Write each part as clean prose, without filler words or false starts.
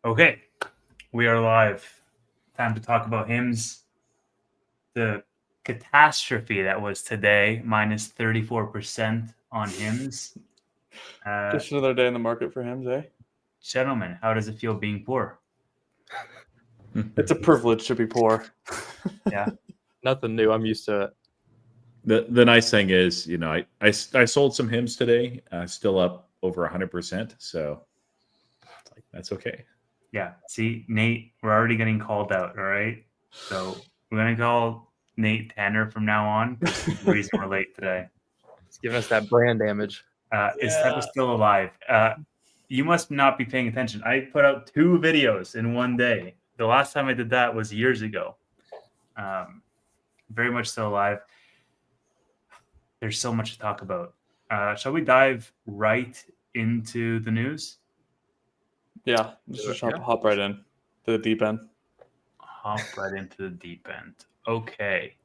Okay, we are live. Time to talk about HIMS. The catastrophe that was today, minus 34% on HIMS. Just another day in the market for HIMS, eh? Gentlemen, how does it feel being poor? It's a privilege to be poor. Yeah. Nothing new. I'm used to it. The nice thing is, I sold some HIMS today, still up over 100%. So that's okay. Yeah. See, Nate, we're already getting called out. All right. So we're going to call Nate Tanner from now on. This is the reason we're late today. It's giving us that brand damage. Is Teva still alive? You must not be paying attention. I put out 2 videos in one day. The last time I did that was years ago. Very much still alive. There's so much to talk about. Shall we dive right into the news? Yeah, just hop right in to the deep end. Hop right into the deep end. Okay.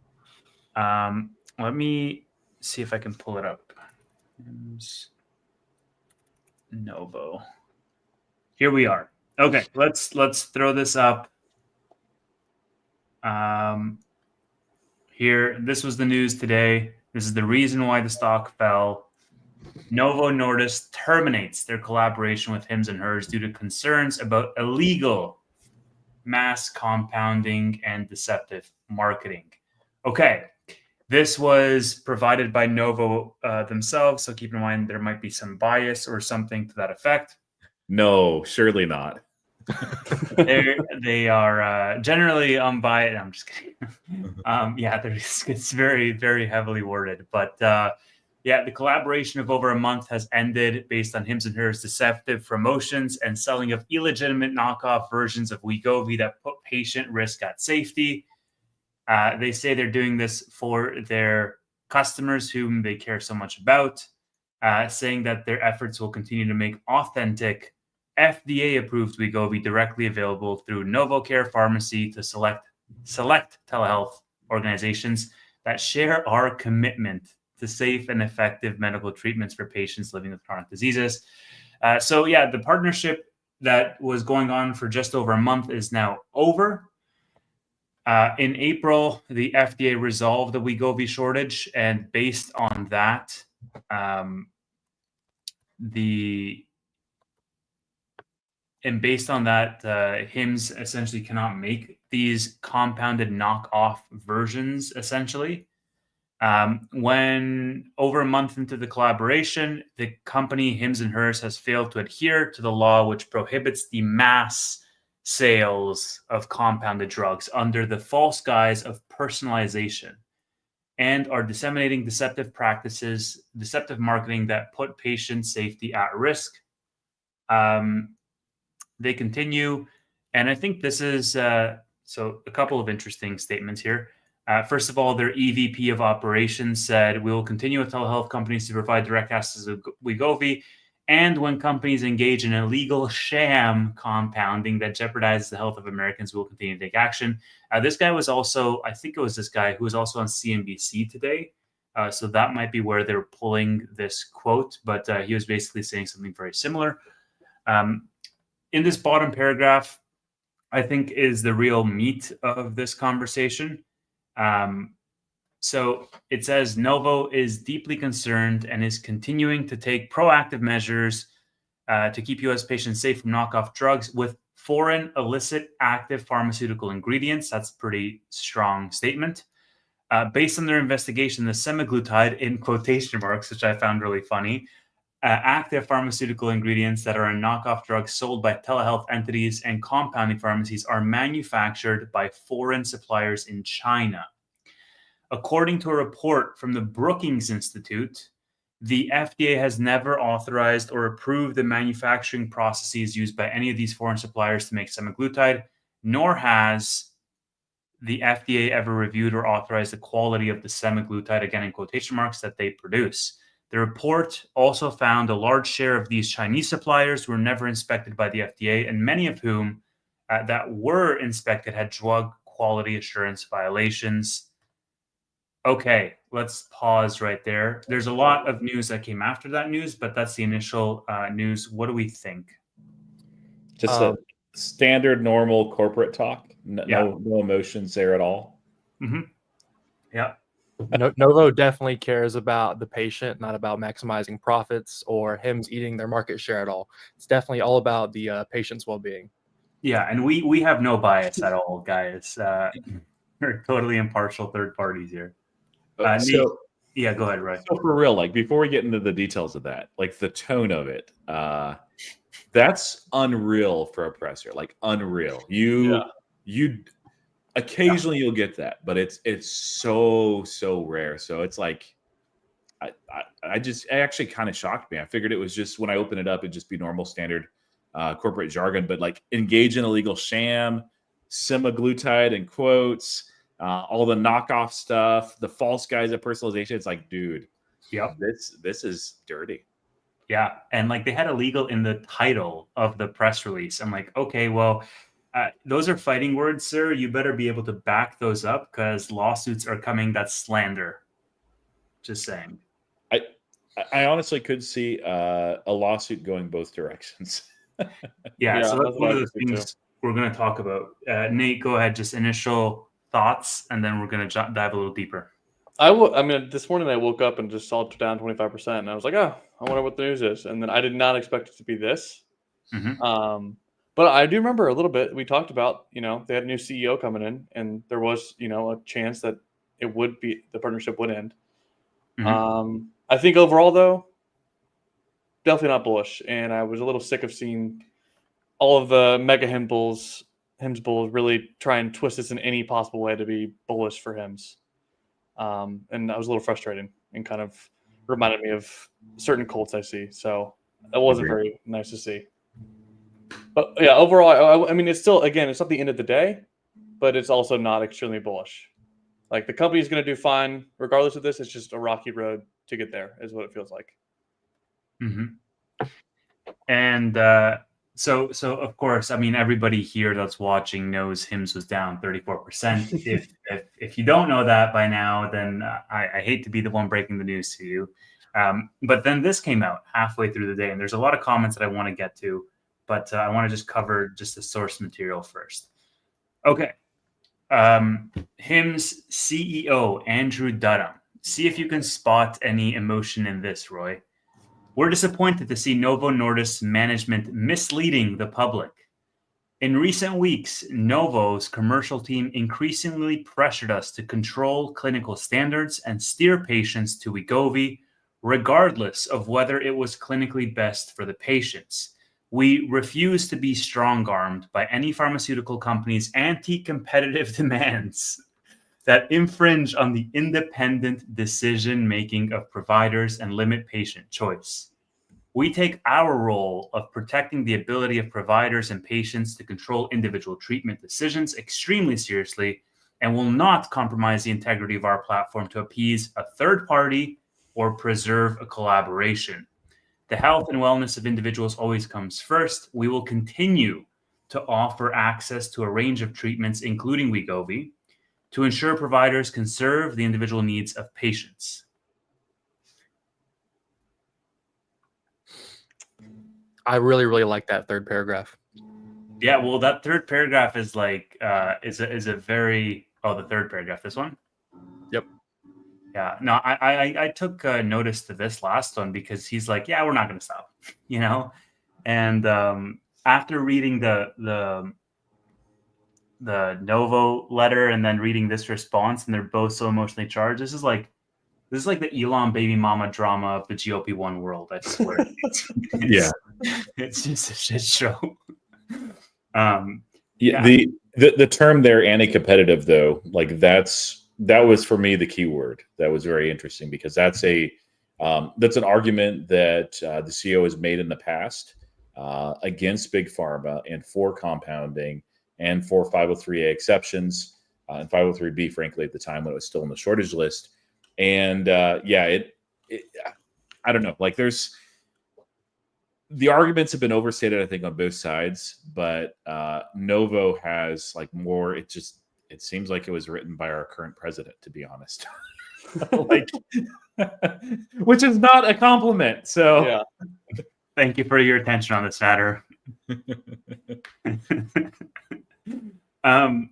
Let me see if I can pull it up. Novo. Here we are. Okay, let's throw this up. Here, this was the news today. This is the reason why the stock fell. Novo Nordisk terminates their collaboration with Hims and Hers due to concerns about illegal mass compounding and deceptive marketing. Okay, this was provided by Novo themselves, so keep in mind there might be some bias or something to that effect. No, surely not. They are generally unbiased. I'm just kidding. It's very, very heavily worded. But the collaboration of over a month has ended based on Hims and Hers deceptive promotions and selling of illegitimate knockoff versions of Wegovy that put patient risk at safety. They say they're doing this for their customers whom they care so much about, saying that their efforts will continue to make authentic FDA-approved Wegovy directly available through NovoCare Pharmacy to select telehealth organizations that share our commitment to safe and effective medical treatments for patients living with chronic diseases. The partnership that was going on for just over a month is now over. In April, the FDA resolved the Wegovy shortage, and based on that, Hims essentially cannot make these compounded knockoff versions, essentially. When over a month into the collaboration, the company Hims and Hers has failed to adhere to the law which prohibits the mass sales of compounded drugs under the false guise of personalization, and are disseminating deceptive marketing that put patient safety at risk. They continue, and I think this is a couple of interesting statements here. First of all, their EVP of operations said, "We will continue with telehealth companies to provide direct access to Wegovy, and when companies engage in illegal sham compounding that jeopardizes the health of Americans, we will continue to take action." This guy was also, I think it was this guy who was also on CNBC today. So that might be where they're pulling this quote, but he was basically saying something very similar. In this bottom paragraph, I think is the real meat of this conversation. So it says Novo is deeply concerned and is continuing to take proactive measures to keep U.S. patients safe from knockoff drugs with foreign illicit active pharmaceutical ingredients. That's a pretty strong statement. Based on their investigation, the semaglutide, in quotation marks, which I found really funny, active pharmaceutical ingredients that are in knockoff drugs sold by telehealth entities and compounding pharmacies are manufactured by foreign suppliers in China. According to a report from the Brookings Institute, the FDA has never authorized or approved the manufacturing processes used by any of these foreign suppliers to make semaglutide, nor has the FDA ever reviewed or authorized the quality of the semaglutide, again in quotation marks, that they produce. The report also found a large share of these Chinese suppliers were never inspected by the FDA, and many of whom that were inspected had drug quality assurance violations. Okay, let's pause right there. There's a lot of news that came after that news, but that's the initial news. What do we think? Just Standard, normal corporate talk. No emotions there at all. Mm-hmm. Yeah. Novo definitely cares about the patient, not about maximizing profits or HIMS eating their market share at all. It's definitely all about the patient's well-being. Yeah, and we have no bias at all, guys. We're totally impartial third parties here. Nate, yeah, go ahead, Roy. So for real, like before we get into the details of that, like the tone of it, that's unreal for a presser. Like unreal. You occasionally you'll get that, but it's so rare. So it's like it actually kind of shocked me. I figured it was just when I open it up, it'd just be normal standard corporate jargon, but like engage in illegal sham, semaglutide in quotes, all the knockoff stuff, the false guys at personalization. It's like, dude, this is dirty. Yeah, and like they had illegal in the title of the press release. I'm like, okay, well, those are fighting words, sir. You better be able to back those up because lawsuits are coming. That's slander. Just saying. I honestly could see a lawsuit going both directions. Yeah, so that's one of the things we're going to talk about. Nate, go ahead. Just initial thoughts, and then we're going to dive a little deeper. I mean, this morning I woke up and just saw it down 25%, and I was like, oh, I wonder what the news is. And then I did not expect it to be this. Mm-hmm. But I do remember a little bit. We talked about, they had a new CEO coming in, and there was, a chance that the partnership would end. Mm-hmm. I think overall, though, definitely not bullish. And I was a little sick of seeing all of the mega HIMS bulls really try and twist this in any possible way to be bullish for HIMS. And that was a little frustrating and kind of reminded me of certain cults I see. So that wasn't very nice to see. But yeah, overall, I mean, it's still, again, it's not the end of the day, but it's also not extremely bullish. Like the company is going to do fine regardless of this. It's just a rocky road to get there is what it feels like. Mm-hmm. And so of course, I mean, everybody here that's watching knows HIMS was down 34%. If you don't know that by now, then I hate to be the one breaking the news to you. But then this came out halfway through the day, and there's a lot of comments that I want to get to, but I want to just cover just the source material first. Okay. HIMS CEO Andrew Dudham. See if you can spot any emotion in this, Roy. We're disappointed to see Novo Nordisk's management misleading the public. In recent weeks, Novo's commercial team increasingly pressured us to control clinical standards and steer patients to Wegovy, regardless of whether it was clinically best for the patients. We refuse to be strong-armed by any pharmaceutical company's anti-competitive demands that infringe on the independent decision-making of providers and limit patient choice. We take our role of protecting the ability of providers and patients to control individual treatment decisions extremely seriously and will not compromise the integrity of our platform to appease a third party or preserve a collaboration. The health and wellness of individuals always comes first. We will continue to offer access to a range of treatments, including Wegovy, to ensure providers can serve the individual needs of patients. I really, really like that third paragraph. Yeah, well, that third paragraph is like is a very the third paragraph. This one. Yep. Yeah. No, I took notice to this last one because he's like, yeah, we're not going to stop, and after reading the Novo letter and then reading this response, and they're both so emotionally charged. This is like the Elon baby mama drama of the GLP-1 world. I swear. It's just a shit show. The term there, anti-competitive, though, like that was for me the key word. That was very interesting because that's an argument that the CEO has made in the past against big pharma and for compounding and for 503A exceptions and 503B, frankly, at the time when it was still in the shortage list. And I don't know, like the arguments have been overstated, I think, on both sides, but Novo has like more, it seems like it was written by our current president, to be honest. Which is not a compliment. So yeah. Thank you for your attention on this matter.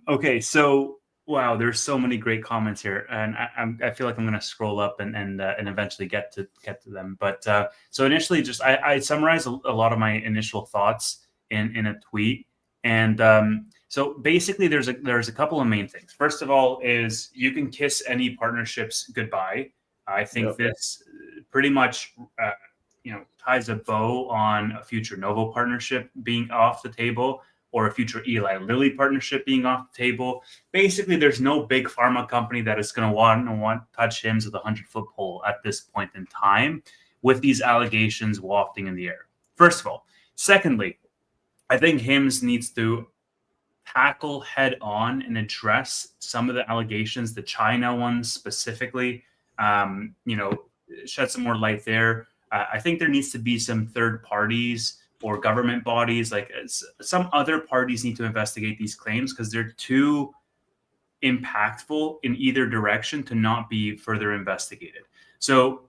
Okay, so wow, there's so many great comments here, and I feel like I'm going to scroll up and eventually get to them. But so initially, just I summarized a lot of my initial thoughts in a tweet, and so basically, there's a couple of main things. First of all, is you can kiss any partnerships goodbye. I think this pretty much ties a bow on a future Novo partnership being off the table, or a future Eli Lilly partnership being off the table. Basically, there's no big pharma company that is going to want to touch Hims with a 100-foot pole at this point in time, with these allegations wafting in the air. First of all. Secondly, I think Hims needs to tackle head on and address some of the allegations, the China ones specifically, shed some more light there. I think there needs to be some third parties or government bodies, like some other parties need to investigate these claims because they're too impactful in either direction to not be further investigated. So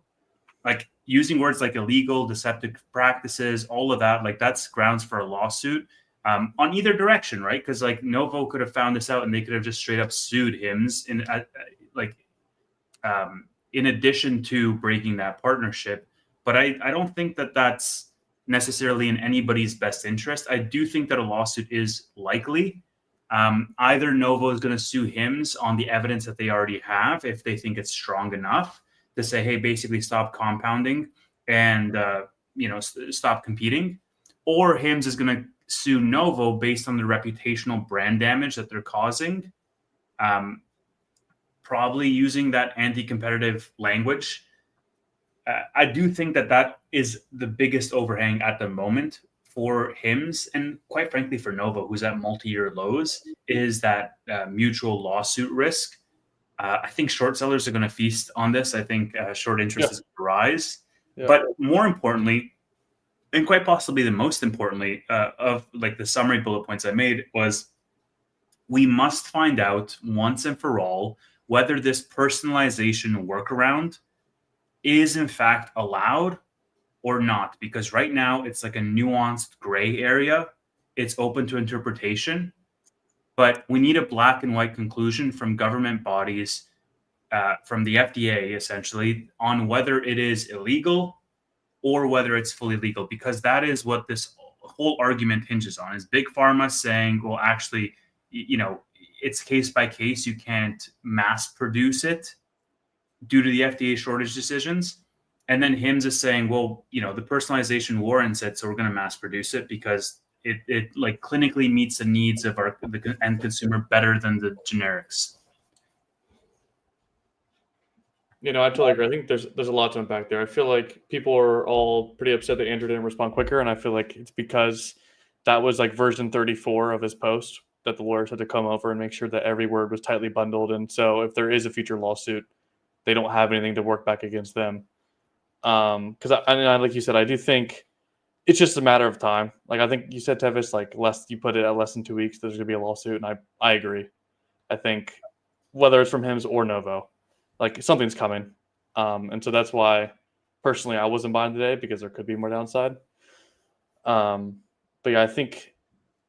like using words like illegal, deceptive practices, all of that, like that's grounds for a lawsuit on either direction, right? Because like Novo could have found this out and they could have just straight up sued Hims in addition to breaking that partnership. But I don't think that that's necessarily in anybody's best interest. I do think that a lawsuit is likely. Either Novo is going to sue Hims on the evidence that they already have, if they think it's strong enough to say, hey, basically stop compounding and stop competing, or Hims is going to sue Novo based on the reputational brand damage that they're causing, probably using that anti-competitive language. I do think that that is the biggest overhang at the moment for Hims, and quite frankly for Novo, who's at multi-year lows, is that mutual lawsuit risk. I think short sellers are going to feast on this. I think short interest is going to rise. Yeah. But more importantly, and quite possibly the most importantly of like the summary bullet points I made, was we must find out once and for all whether this personalization workaround is in fact allowed or not. Because right now it's like a nuanced gray area. It's open to interpretation. But we need a black and white conclusion from government bodies, from the FDA, essentially, on whether it is illegal or whether it's fully legal, because that is what this whole argument hinges on, is Big Pharma saying, well, actually, it's case by case. You can't mass produce it due to the FDA shortage decisions. And then Hims is saying, well, the personalization warrants it, so we're going to mass produce it because it like clinically meets the needs of the end consumer better than the generics. I totally agree. I think there's a lot to unpack there. I feel like people are all pretty upset that Andrew didn't respond quicker, and I feel like it's because that was like version 34 of his post that the lawyers had to come over and make sure that every word was tightly bundled. And so if there is a future lawsuit, they don't have anything to work back against them. Because like you said, I do think it's just a matter of time. Like I think you said, Tevis, like you put it at less than 2 weeks, there's gonna be a lawsuit, and I agree. I think whether it's from Hims or Novo, like something's coming. And so that's why personally I wasn't buying today, because there could be more downside. But yeah, I think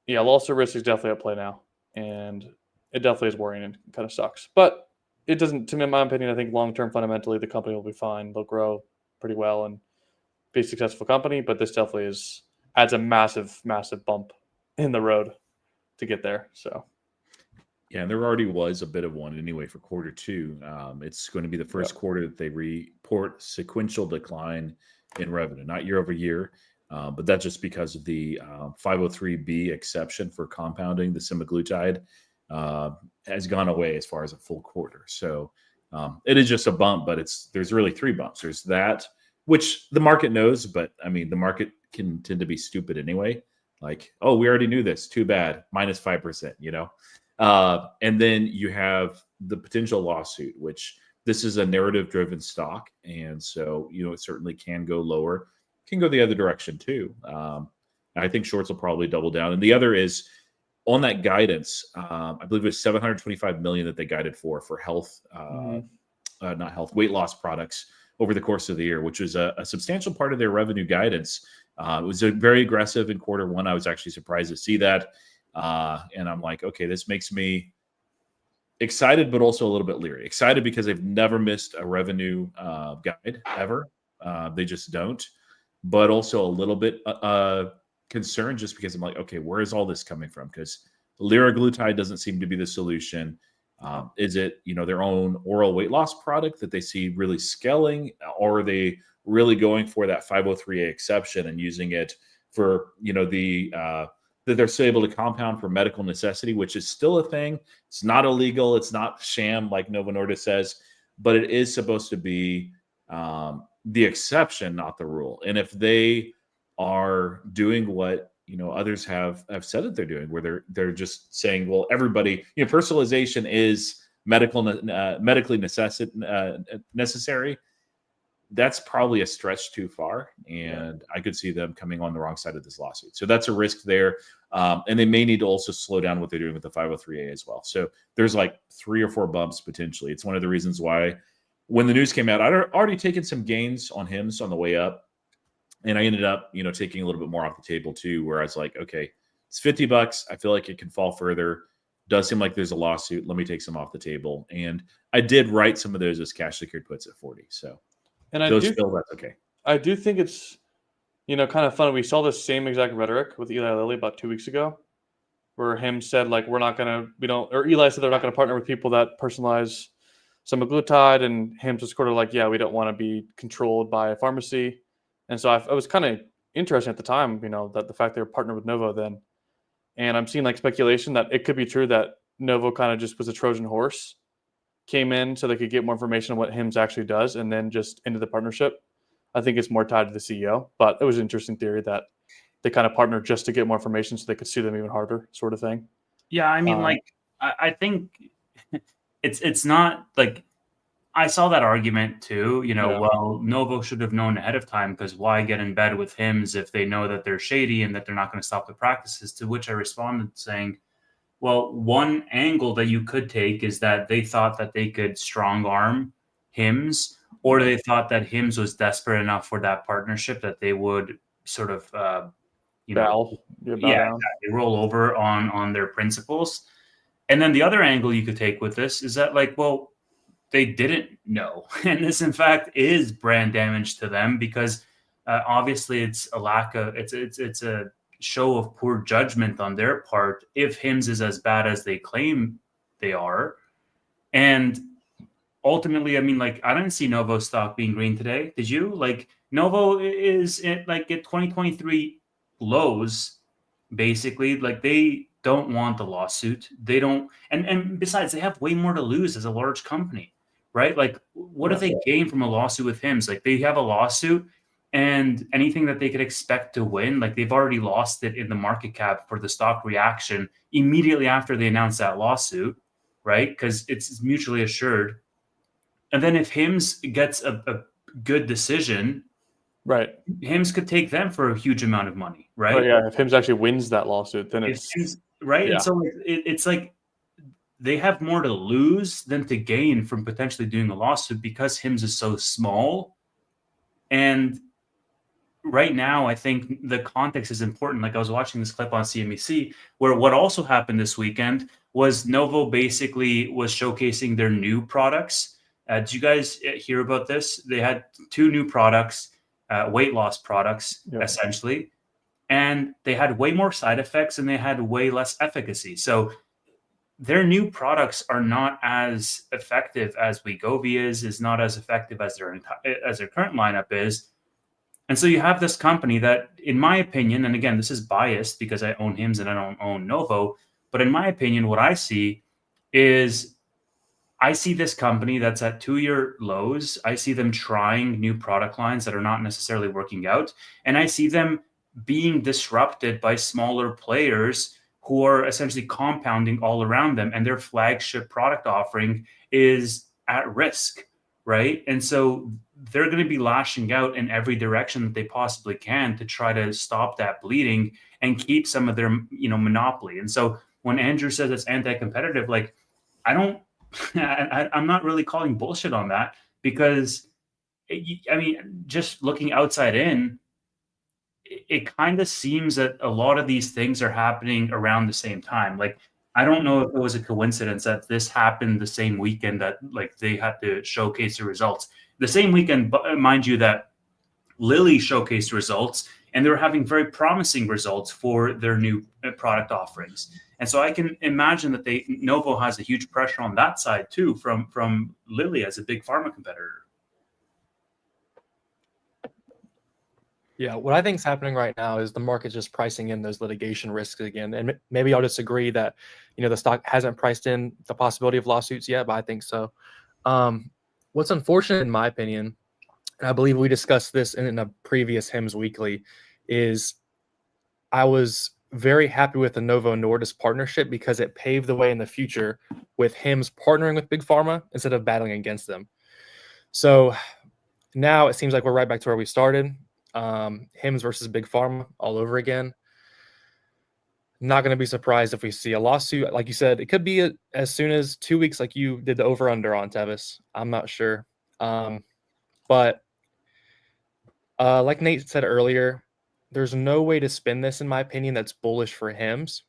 lawsuit risk is definitely at play now, and it definitely is worrying and kind of sucks. But it doesn't, to me, in my opinion, I think long-term fundamentally the company will be fine. They'll grow pretty well and be a successful company, but this definitely adds a massive, massive bump in the road to get there. So yeah, and there already was a bit of one anyway for quarter two. It's going to be the first quarter that they report sequential decline in revenue, not year over year, but that's just because of the 503B exception for compounding. The semaglutide has gone away as far as a full quarter. So it is just a bump, but there's really three bumps. There's that, which the market knows, but I mean, the market can tend to be stupid anyway. Like, oh, we already knew this. Too bad. Minus 5%, And then you have the potential lawsuit, which this is a narrative-driven stock. And so, it certainly can go lower, can go the other direction too. I think shorts will probably double down. And the other is on that guidance, I believe it was $725 million that they guided for health, not health, weight loss products over the course of the year, which was a substantial part of their revenue guidance. It was very aggressive in quarter one. I was actually surprised to see that. And I'm like, okay, this makes me excited, but also a little bit leery. Excited because they've never missed a revenue guide ever. They just don't. But also a little bit concerned just because I'm like, okay, where is all this coming from? Because liraglutide doesn't seem to be the solution. Is it, their own oral weight loss product that they see really scaling, or are they really going for that 503A exception and using it for, that they're still able to compound for medical necessity, which is still a thing. It's not illegal. It's not sham like Novo Nordisk says, but it is supposed to be the exception, not the rule. And if they are doing what others have said that they're doing, where they're just saying, well, everybody, personalization is medically necessary. That's probably a stretch too far, and I could see them coming on the wrong side of this lawsuit. So that's a risk there, and they may need to also slow down what they're doing with the 503A as well. So there's like 3 or 4 bumps potentially. It's one of the reasons why when the news came out, I'd already taken some gains on HIMSS on the way up, and I ended up taking a little bit more off the table too, where I was like, okay, it's $50. I feel like it can fall further. Does seem like there's a lawsuit. Let me take some off the table, and I did write some of those as cash secured puts at 40. So. And I feel that's okay. I do think it's, kind of funny. We saw the same exact rhetoric with Eli Lilly about 2 weeks ago, where him said, like, or Eli said they're not going to partner with people that personalize semaglutide, and him just sort of like, yeah, we don't want to be controlled by a pharmacy. And so I was kind of interested at the time, that the fact they were partnered with Novo then. And I'm seeing like speculation that it could be true that Novo kind of just was a Trojan horse, came in so they could get more information on what HIMSS actually does, and then just into the partnership. I think it's more tied to the CEO, but it was an interesting theory that they kind of partnered just to get more information so they could sue them even harder, sort of thing. Yeah, I mean, I think it's not like, I saw that argument too. Well, Novo should have known ahead of time, because why get in bed with HIMSS if they know that they're shady and that they're not going to stop the practices? To which I responded saying, well, one angle that you could take is that they thought that they could strong arm HIMSS, or they thought that HIMSS was desperate enough for that partnership that they would sort of, roll over on their principles. And then the other angle you could take with this is that, like, well, they didn't know, and this in fact is brand damage to them, because obviously it's a show of poor judgment on their part if HIMSS is as bad as they claim they are. And ultimately, I mean, like, I didn't see Novo stock being green today. Did you? Like, Novo is at 2023 lows, basically. Like, they don't want the lawsuit. They don't, and besides, they have way more to lose as a large company, right? Like, what if they gain from a lawsuit with HIMSS? Like, they have a lawsuit, and anything that they could expect to win, like, they've already lost it in the market cap for the stock reaction immediately after they announced that lawsuit, right? Because it's mutually assured. And then if HIMSS gets a good decision, right, HIMSS could take them for a huge amount of money, right? But yeah, if HIMSS actually wins that lawsuit, then it's right. Yeah. And so it's like they have more to lose than to gain from potentially doing a lawsuit, because HIMSS is so small. And right now, I think the context is important. Like, I was watching this clip on CNBC where what also happened this weekend was Novo basically was showcasing their new products. Did you guys hear about this? They had 2 new products, weight loss products, essentially, and they had way more side effects and they had way less efficacy. So their new products are not as effective as Wegovy is not as effective as their current lineup is. And so you have this company that, in my opinion, and again, this is biased because I own HIMSS and I don't own Novo, but in my opinion, what I see is I see this company that's at 2-year lows. I see them trying new product lines that are not necessarily working out. And I see them being disrupted by smaller players who are essentially compounding all around them, and their flagship product offering is at risk, right? And so they're going to be lashing out in every direction that they possibly can to try to stop that bleeding and keep some of their, monopoly. And so when Andrew says it's anti-competitive, like, I'm not really calling bullshit on that, because, just looking outside in, it kind of seems that a lot of these things are happening around the same time. Like, I don't know if it was a coincidence that this happened the same weekend that like they had to showcase the results. The same weekend, mind you, that Lilly showcased results, and they were having very promising results for their new product offerings. And so I can imagine that Novo has a huge pressure on that side too from Lilly as a big pharma competitor. Yeah, what I think is happening right now is the market's just pricing in those litigation risks again. And maybe I'll disagree that, the stock hasn't priced in the possibility of lawsuits yet, but I think so. What's unfortunate, in my opinion, and I believe we discussed this in a previous HIMSS Weekly, is I was very happy with the Novo Nordisk partnership because it paved the way in the future with HIMSS partnering with Big Pharma instead of battling against them. So now it seems like we're right back to where we started. HIMSS versus Big Pharma all over again. Not going to be surprised if we see a lawsuit. Like you said, it could be as soon as 2 weeks, like you did the over-under on, Tevis. I'm not sure. But like Nate said earlier, there's no way to spin this, in my opinion, that's bullish for HIMSS.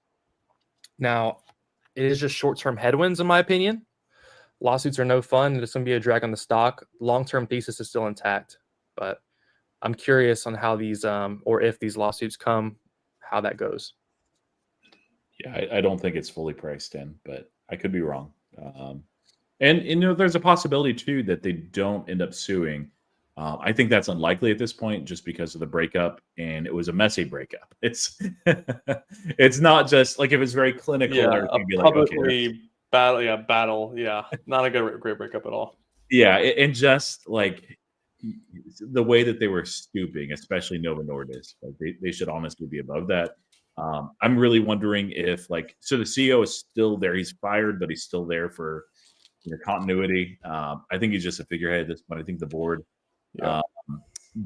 Now, it is just short-term headwinds, in my opinion. Lawsuits are no fun. It's going to be a drag on the stock. Long-term thesis is still intact. But I'm curious on how these, or if these lawsuits come, how that goes. Yeah, I don't think it's fully priced in, but I could be wrong. And there's a possibility too that they don't end up suing. I think that's unlikely at this point, just because of the breakup, and it was a messy breakup. It's it's not just like if it's very clinical. Yeah, or a be publicly like, okay, battle. Yeah, not a great breakup at all. yeah, and just like the way that they were stooping, especially Novo Nordisk, like they should honestly be above that. I'm really wondering if so the CEO is still there. He's fired, but he's still there for continuity. I think he's just a figurehead at this point. I think the board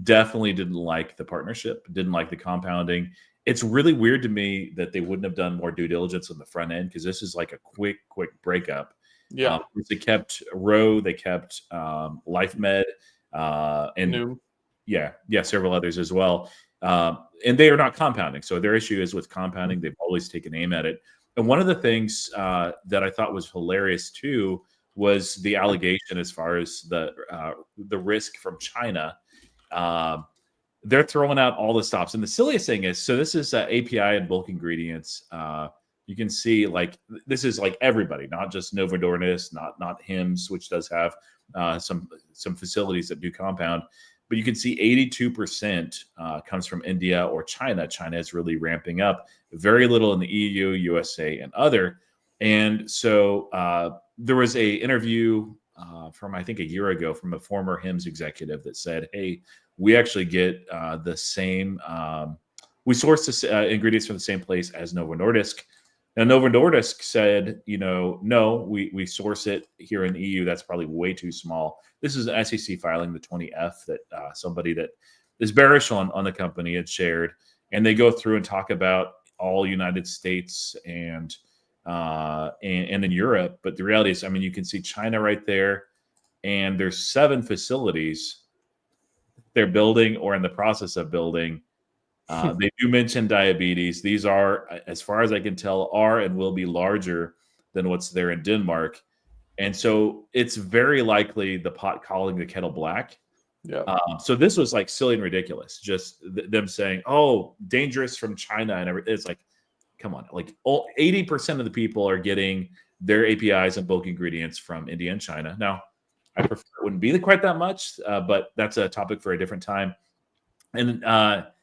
definitely didn't like the partnership, didn't like the compounding. It's really weird to me that they wouldn't have done more due diligence on the front end, because this is like a quick breakup. Yeah, they kept Roe, they kept LifeMed, and Noom. several others as well. And they are not compounding. So their issue is with compounding. They've always taken aim at it. And one of the things that I thought was hilarious too was the allegation as far as the risk from China. They're throwing out all the stops. And the silliest thing is, so this is API and bulk ingredients. You can see this is like everybody, not just Novo Nordisk, not HIMSS, which does have some facilities that do compound. But you can see 82% comes from India or China. China is really ramping up. Very little in the EU, USA, and other. And so there was a interview from, I think, a year ago from a former HIMSS executive that said, hey, we actually get the same, we source the ingredients from the same place as Novo Nordisk. Now, Novo Nordisk said, no, we source it here in the EU. That's probably way too small. This is an SEC filing, the 20F, that somebody that is bearish on the company had shared. And they go through and talk about all United States and in Europe. But the reality is, you can see China right there. And there's 7 facilities they're building or in the process of building. They do mention diabetes. These are, as far as I can tell, are and will be larger than what's there in Denmark. And so it's very likely the pot calling the kettle black. Yeah. So this was silly and ridiculous. Just them saying, "Oh, dangerous from China," and everything. It's come on. 80% of the people are getting their APIs and bulk ingredients from India and China. Now, I prefer it wouldn't be quite that much, but that's a topic for a different time. And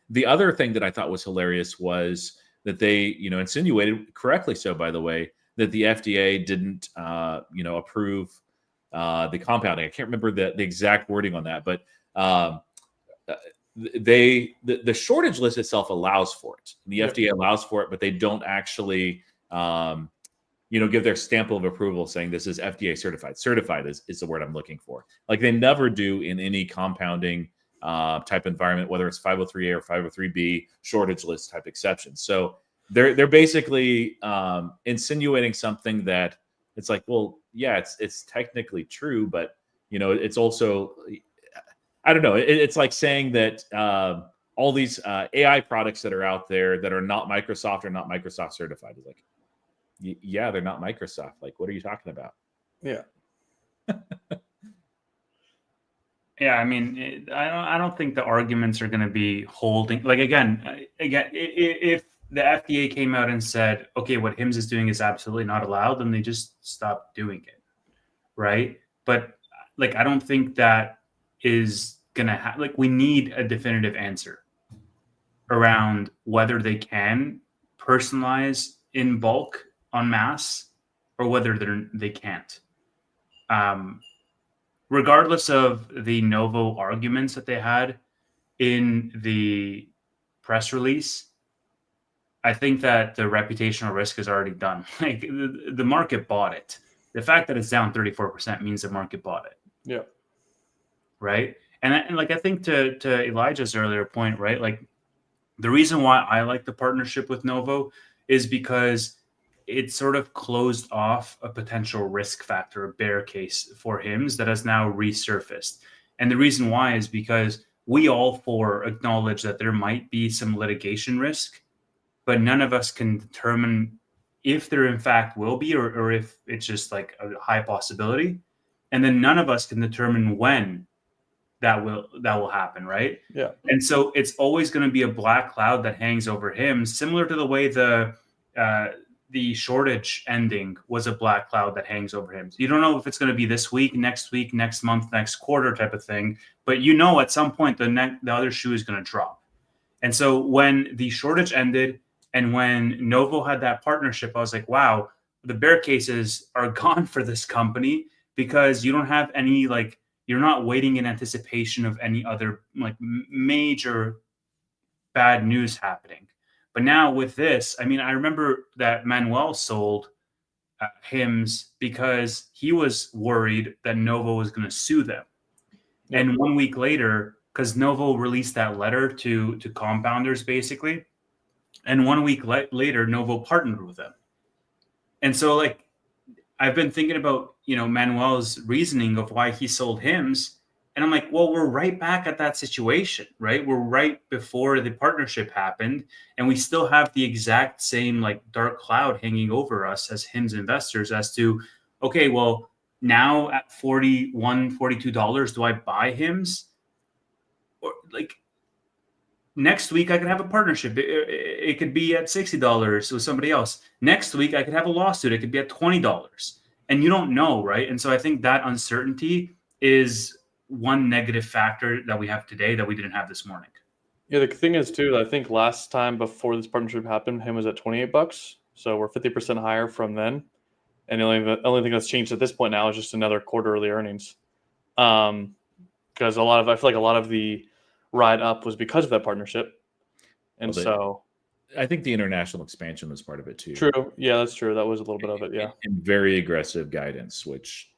the other thing that I thought was hilarious was that they, insinuated, correctly so, by the way, that the FDA didn't, approve the compounding. I can't remember the exact wording on that, but the shortage list itself allows for it. The FDA allows for it, but they don't actually, give their stamp of approval saying this is FDA certified. Certified is the word I'm looking for. They never do in any compounding type environment, whether it's 503A or 503B shortage list type exceptions. So they're basically insinuating something that it's well, yeah, it's technically true, but it's also, I don't know. It's like saying that all these AI products that are out there that are not Microsoft or not Microsoft certified. It's like, yeah, they're not Microsoft. Like, what are you talking about? Yeah. Yeah, I mean, I don't think the arguments are going to be holding. Like again, if the FDA came out and said, okay, what HIMSS is doing is absolutely not allowed, then they just stop doing it, right? But like, I don't think that is going to happen. Like, we need a definitive answer around whether they can personalize in bulk en masse or whether they can't. Regardless of the Novo arguments that they had in the press release, I think that the reputational risk is already done. Like the market bought it. The fact that it's down 34% means the market bought it. Yeah. Right. And like, I think to Elijah's earlier point, right? Like the reason why I like the partnership with Novo is because it sort of closed off a potential risk factor, a bear case for HIMSS that has now resurfaced. And the reason why is because we all four acknowledge that there might be some litigation risk, but none of us can determine if there in fact will be, or if it's just like a high possibility. And then none of us can determine when that will happen, right? Yeah. And so it's always going to be a black cloud that hangs over HIMSS, similar to the way the shortage ending was a black cloud that hangs over HIMSS. You don't know if it's going to be this week, next month, next quarter type of thing, but you know at some point the other shoe is going to drop. And so when the shortage ended and when Novo had that partnership, I was like, wow, the bear cases are gone for this company because you don't have any, like, you're not waiting in anticipation of any other like major bad news happening. But now with this, I mean, I remember that Manuel sold HIMSS because he was worried that Novo was going to sue them. Yep. And 1 week later, because Novo released that letter to compounders basically, and 1 week later, Novo partnered with them. And so like, I've been thinking about, Manuel's reasoning of why he sold HIMSS. And I'm like, well, we're right back at that situation, right? We're right before the partnership happened. And we still have the exact same like dark cloud hanging over us as HIMSS investors as to, okay, well, now at $41, $42, do I buy HIMSS? Or like next week I could have a partnership. It could be at $60 with somebody else. Next week I could have a lawsuit. It could be at $20. And you don't know, right? And so I think that uncertainty is one negative factor that we have today that we didn't have this morning. Yeah, the thing is too, I think last time before this partnership happened, HIMSS was at $28. So we're 50% higher from then. And the only thing that's changed at this point now is just another quarterly earnings. Because I feel like a lot of the ride up was because of that partnership. And I think the international expansion was part of it too. True. Yeah, that's true. That was a little bit of it. Yeah. And very aggressive guidance, which,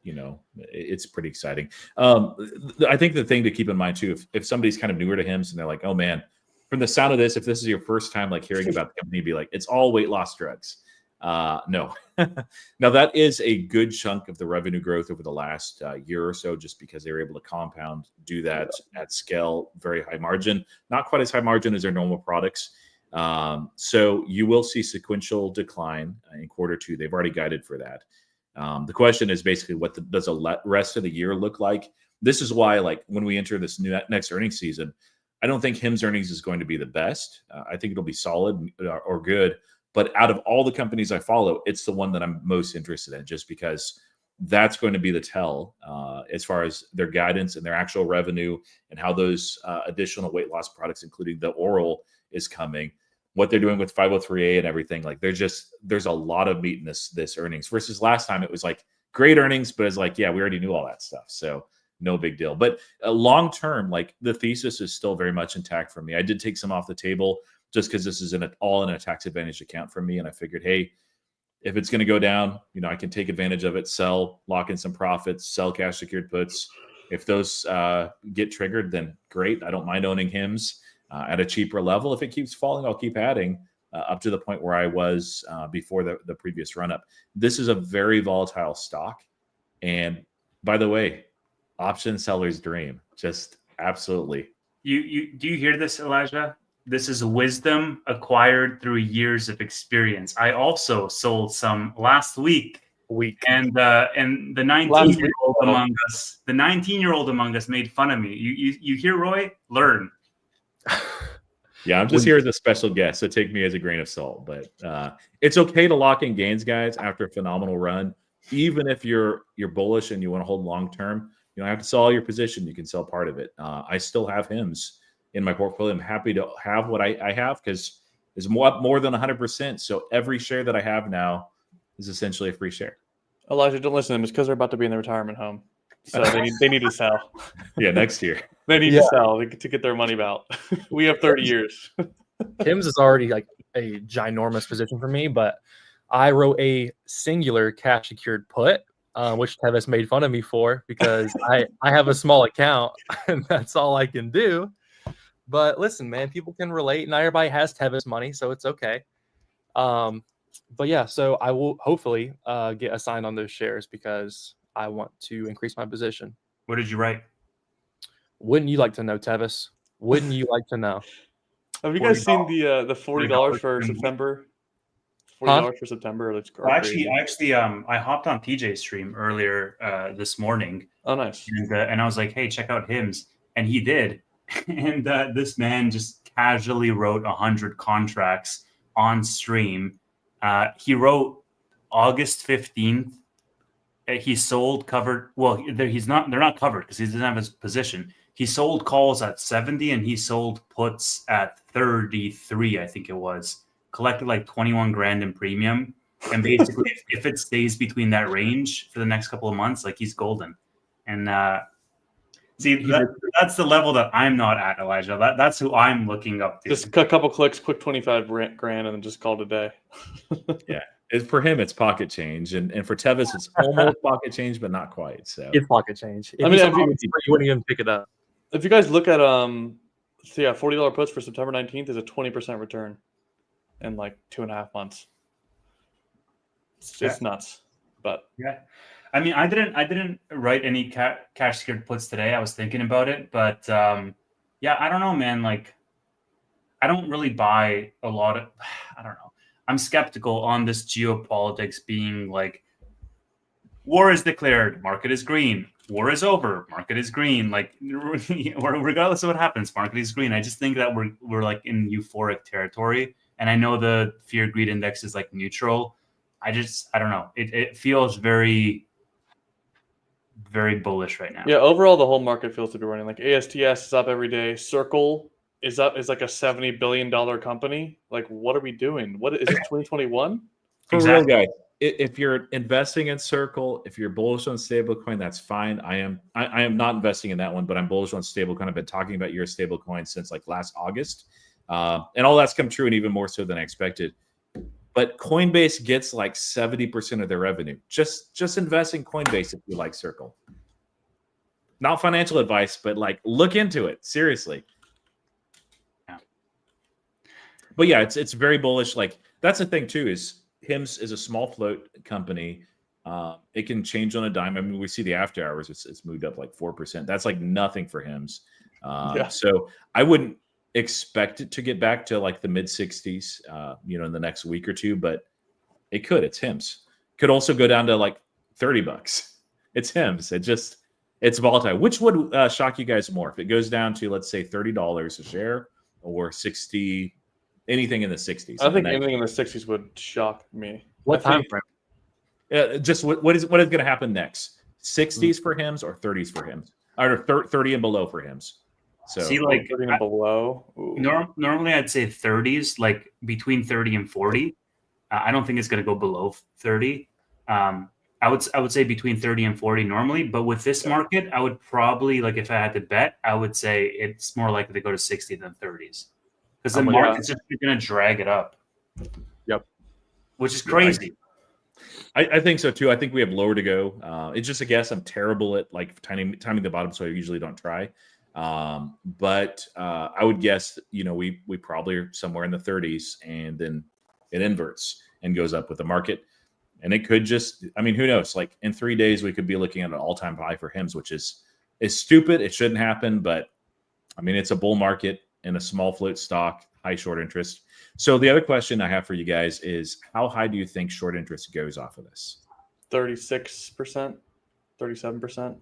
it's pretty exciting. I think the thing to keep in mind too, if somebody's kind of newer to HIMSS and they're like, oh man, from the sound of this, if this is your first time like hearing about the company, be like, it's all weight loss drugs. No. Now that is a good chunk of the revenue growth over the last year or so, just because they were able to compound, do that at scale, very high margin, not quite as high margin as their normal products. So you will see sequential decline in Q2. They've already guided for that. The question is basically does the rest of the year look like? This is why, like, when we enter this next earnings season, I don't think HIMSS earnings is going to be the best. I think it'll be solid or good. But out of all the companies I follow, it's the one that I'm most interested in, just because that's going to be the tell as far as their guidance and their actual revenue and how those additional weight loss products, including the oral, is coming. What they're doing with 503A and everything, like there's a lot of meat in this earnings versus last time it was like great earnings, but it's like, yeah, we already knew all that stuff. So no big deal. But long term, like the thesis is still very much intact for me. I did take some off the table just because this is all in a tax advantage account for me. And I figured, hey, if it's going to go down, I can take advantage of it, sell, lock in some profits, sell cash secured puts. If those get triggered, then great. I don't mind owning HIMSS at a cheaper level. If it keeps falling, I'll keep adding up to the point where I was before the previous run up. This is a very volatile stock. And by the way, option seller's dream, just absolutely You do you hear this, Elijah? This is wisdom acquired through years of experience. I also sold some last week. And the 19-year-old among us, the 19-year-old among us made fun of me. You hear, Roy? Learn. Yeah, I'm just here as a special guest, so take me as a grain of salt. But it's okay to lock in gains, guys, after a phenomenal run. Even if you're bullish and you want to hold long term, you don't have to sell all your position. You can sell part of it. I still have HIMS in my portfolio. I'm happy to have what I have because it's more than 100%. So every share that I have now is essentially a free share. Elijah, don't listen to them. It's because they're about to be in the retirement home. So they need to sell. Yeah, next year. They need to sell to get their money out. We have 30 years. HIMS is already like a ginormous position for me, but I wrote a singular cash secured put, which Tevis made fun of me for because I have a small account and that's all I can do. But listen, man, people can relate. Not everybody has Tevis money, so it's okay. But yeah, so I will hopefully get assigned on those shares because I want to increase my position. What did you write? Wouldn't you like to know, Tevis? Wouldn't you like to know? Have you guys seen the $40 for September? $40 for September. I hopped on TJ's stream earlier this morning. Oh, nice. And I was like, hey, check out HIMS. And he did. And this man just casually wrote 100 contracts on stream. He wrote August 15th. He sold covered. Well, they're not covered because he doesn't have his position. He sold calls at 70 and he sold puts at 33, I think it was. Collected like 21 grand in premium. And basically, if it stays between that range for the next couple of months, like he's golden. And that's the level that I'm not at, Elijah. That's who I'm looking up to. Just a couple clicks, quick 25 grand, and then just call it a day. Yeah. For him, it's pocket change. And for Tevis, it's almost pocket change, but not quite. So it's pocket change. I mean, you wouldn't even pick it up. If you guys look at $40 puts for September 19th is a 20% return in like 2.5 months. It's nuts. But yeah, I mean, I didn't write any cash secured puts today. I was thinking about it, but yeah, I don't know, man. Like, I don't really buy a lot of. I don't know. I'm skeptical on this geopolitics being like, war is declared, market is green. War is over, market is green. Like, regardless of what happens, market is green. I just think that we're like in euphoric territory. And I know the fear greed index is like neutral. I don't know. It feels very, very bullish right now. Yeah, overall the whole market feels to be running. Like ASTS is up every day. Circle is up, is like a $70 billion company. Like, what are we doing? What is it, 2021? For real, guys. If you're investing in Circle, if you're bullish on stablecoin, that's fine. I am not investing in that one, but I'm bullish on stablecoin. I've been talking about your stablecoin since like last August. And all that's come true and even more so than I expected. But Coinbase gets like 70% of their revenue. Just invest in Coinbase if you like Circle. Not financial advice, but like look into it. Seriously. Yeah. But yeah, it's very bullish. Like that's the thing too, is HIMS is a small float company. It can change on a dime. I mean, we see the after hours, it's moved up like 4%. That's like nothing for HIMS. So I wouldn't expect it to get back to like the mid 60s, in the next week or two, but it could. It's HIMS. Could also go down to like $30. It's HIMS. It's volatile. Which would shock you guys more? If it goes down to, let's say, $30 a share or 60, anything in the 60s. I think anything in the 60s would shock me. What time frame? Just what is going to happen next? 60s for HIMS or 30s for HIMS? Or 30 and below for HIMS? So see, like 30 and below. Normally I'd say 30s, like between 30 and 40. I don't think it's going to go below 30. I would say between 30 and 40 normally, but with this market, I would probably, like, if I had to bet, I would say it's more likely to go to 60 than 30s because the market's just going to drag it up. Yep. Which is crazy. I think so too. I think we have lower to go. It's just a guess. I'm terrible at like timing the bottom, so I usually don't try. But I would guess, we probably are somewhere in the 30s, and then it inverts and goes up with the market. And it could just, I mean, who knows? Like in 3 days, we could be looking at an all-time high for HIMS, which is stupid. It shouldn't happen, but I mean, it's a bull market in a small float stock, high short interest. So the other question I have for you guys is, how high do you think short interest goes off of this? 36%, 37%.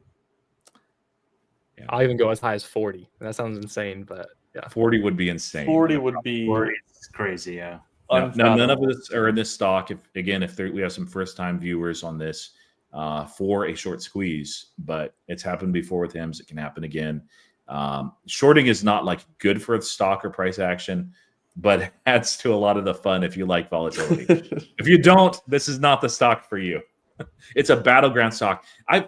Yeah. I'll even go as high as 40. That sounds insane, but yeah. 40 would be insane. 40 would be It's crazy, yeah. Now, none of unfathomable. this are in this stock. If we have some first-time viewers on this for a short squeeze, but it's happened before with HIMS. It can happen again. Shorting is not like good for stock or price action, but it adds to a lot of the fun if you like volatility. If you don't, this is not the stock for you. It's a battleground stock. I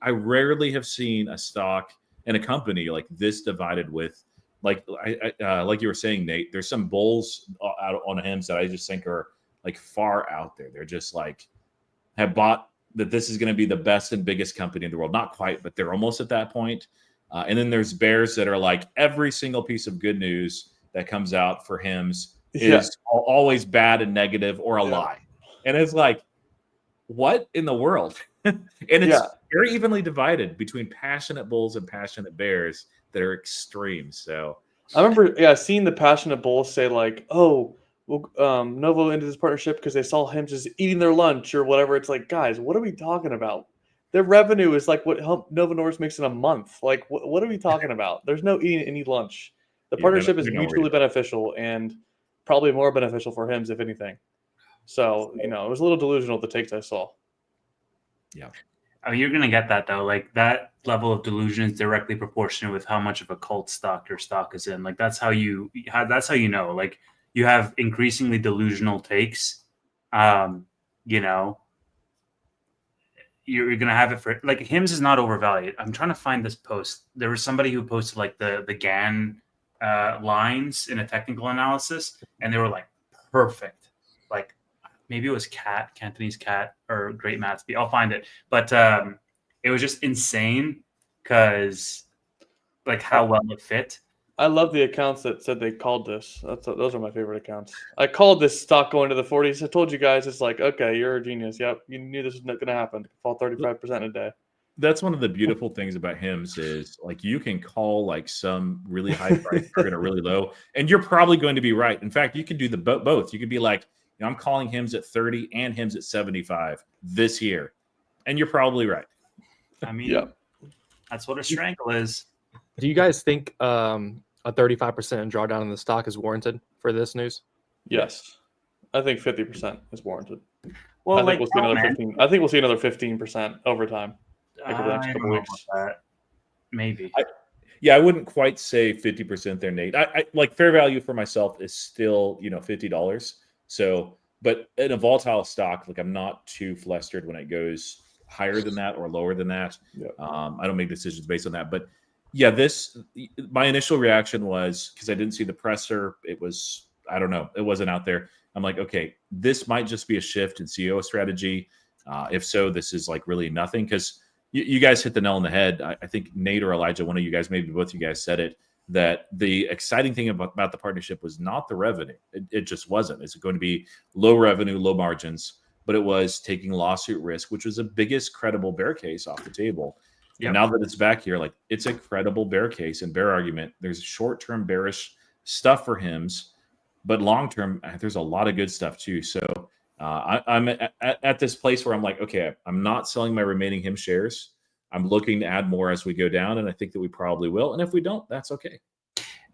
rarely have seen a stock and a company like this divided with, like you were saying, Nate. There's some bulls out on HIMS that I just think are like far out there. They're just like have bought that this is going to be the best and biggest company in the world. Not quite, but they're almost at that point. And then there's bears that are like every single piece of good news that comes out for HIMS is always bad and negative or a lie. And it's like, what in the world? And it's very evenly divided between passionate bulls and passionate bears that are extreme. So I remember, seeing the passionate bulls say like, "Oh, well, Novo ended this partnership because they saw him just eating their lunch or whatever." It's like, guys, what are we talking about? Their revenue is like what Novo Nordisk makes in a month. Like, what are we talking about? There's no eating any lunch. The partnership is mutually beneficial and probably more beneficial for HIMS, if anything. So, it was a little delusional, the takes I saw. Yeah. Oh, you're going to get that, though. Like, that level of delusion is directly proportionate with how much of a cult stock your stock is in. Like, that's how you know. Like, you have increasingly delusional takes. You're going to have it for, like, HIMS is not overvalued. I'm trying to find this post. There was somebody who posted, like, the GAN lines in a technical analysis, and they were, like, perfect. Like, maybe it was Cantonese Cat or Great Matsby. I'll find it. But it was just insane because, like, how well it fit. I love the accounts that said they called this. Those are my favorite accounts. I called this stock going to the 40s. I told you guys, it's like, okay, you're a genius. Yep, you knew this was not going to happen. Fall 35% a day. That's one of the beautiful things about HIMS is like you can call like some really high price target or really low, and you're probably going to be right. In fact, you can do the both. You could be like, I'm calling HIMS at 30 and HIMS at 75 this year, and you're probably right. I mean, that's what a strangle is. Do you guys think a 35% drawdown in the stock is warranted for this news? Yes. I think 50% is warranted. Well, I think we'll see another 15. I think we'll see another 15% over time. Like over the next couple weeks. Maybe. I wouldn't quite say 50% there, Nate. I like fair value for myself is still, $50. So, but in a volatile stock, like I'm not too flustered when it goes higher than that or lower than that. I don't make decisions based on that. But yeah, my initial reaction was because I didn't see the presser. It was, I don't know, it wasn't out there. I'm like, okay, this might just be a shift in CEO strategy. If so, this is like really nothing because you guys hit the nail on the head. I think Nate or Elijah, one of you guys, maybe both of you guys said it, that the exciting thing about the partnership was not the revenue. It just wasn't. It's going to be low revenue, low margins, but it was taking lawsuit risk, which was the biggest credible bear case off the table. Yep. And now that it's back here, like it's a credible bear case and bear argument. There's short-term bearish stuff for HIMS, but long-term, there's a lot of good stuff too. So I'm at this place where I'm like, okay, I'm not selling my remaining HIMS shares. I'm looking to add more as we go down, and I think that we probably will. And if we don't, that's okay.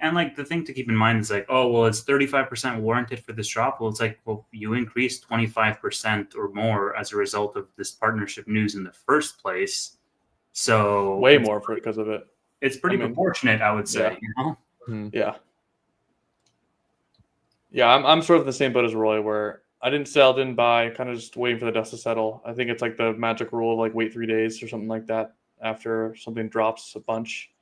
And like the thing to keep in mind is like, oh, well, it's 35% warranted for this drop. Well, it's like, well, you increased 25% or more as a result of this partnership news in the first place. So way more for because of it. It's pretty proportionate, I would say. Yeah. Yeah, I'm sort of the same boat as Roy, where I didn't sell, didn't buy, kind of just waiting for the dust to settle. I think it's like the magic rule of like wait 3 days or something like that after something drops a bunch.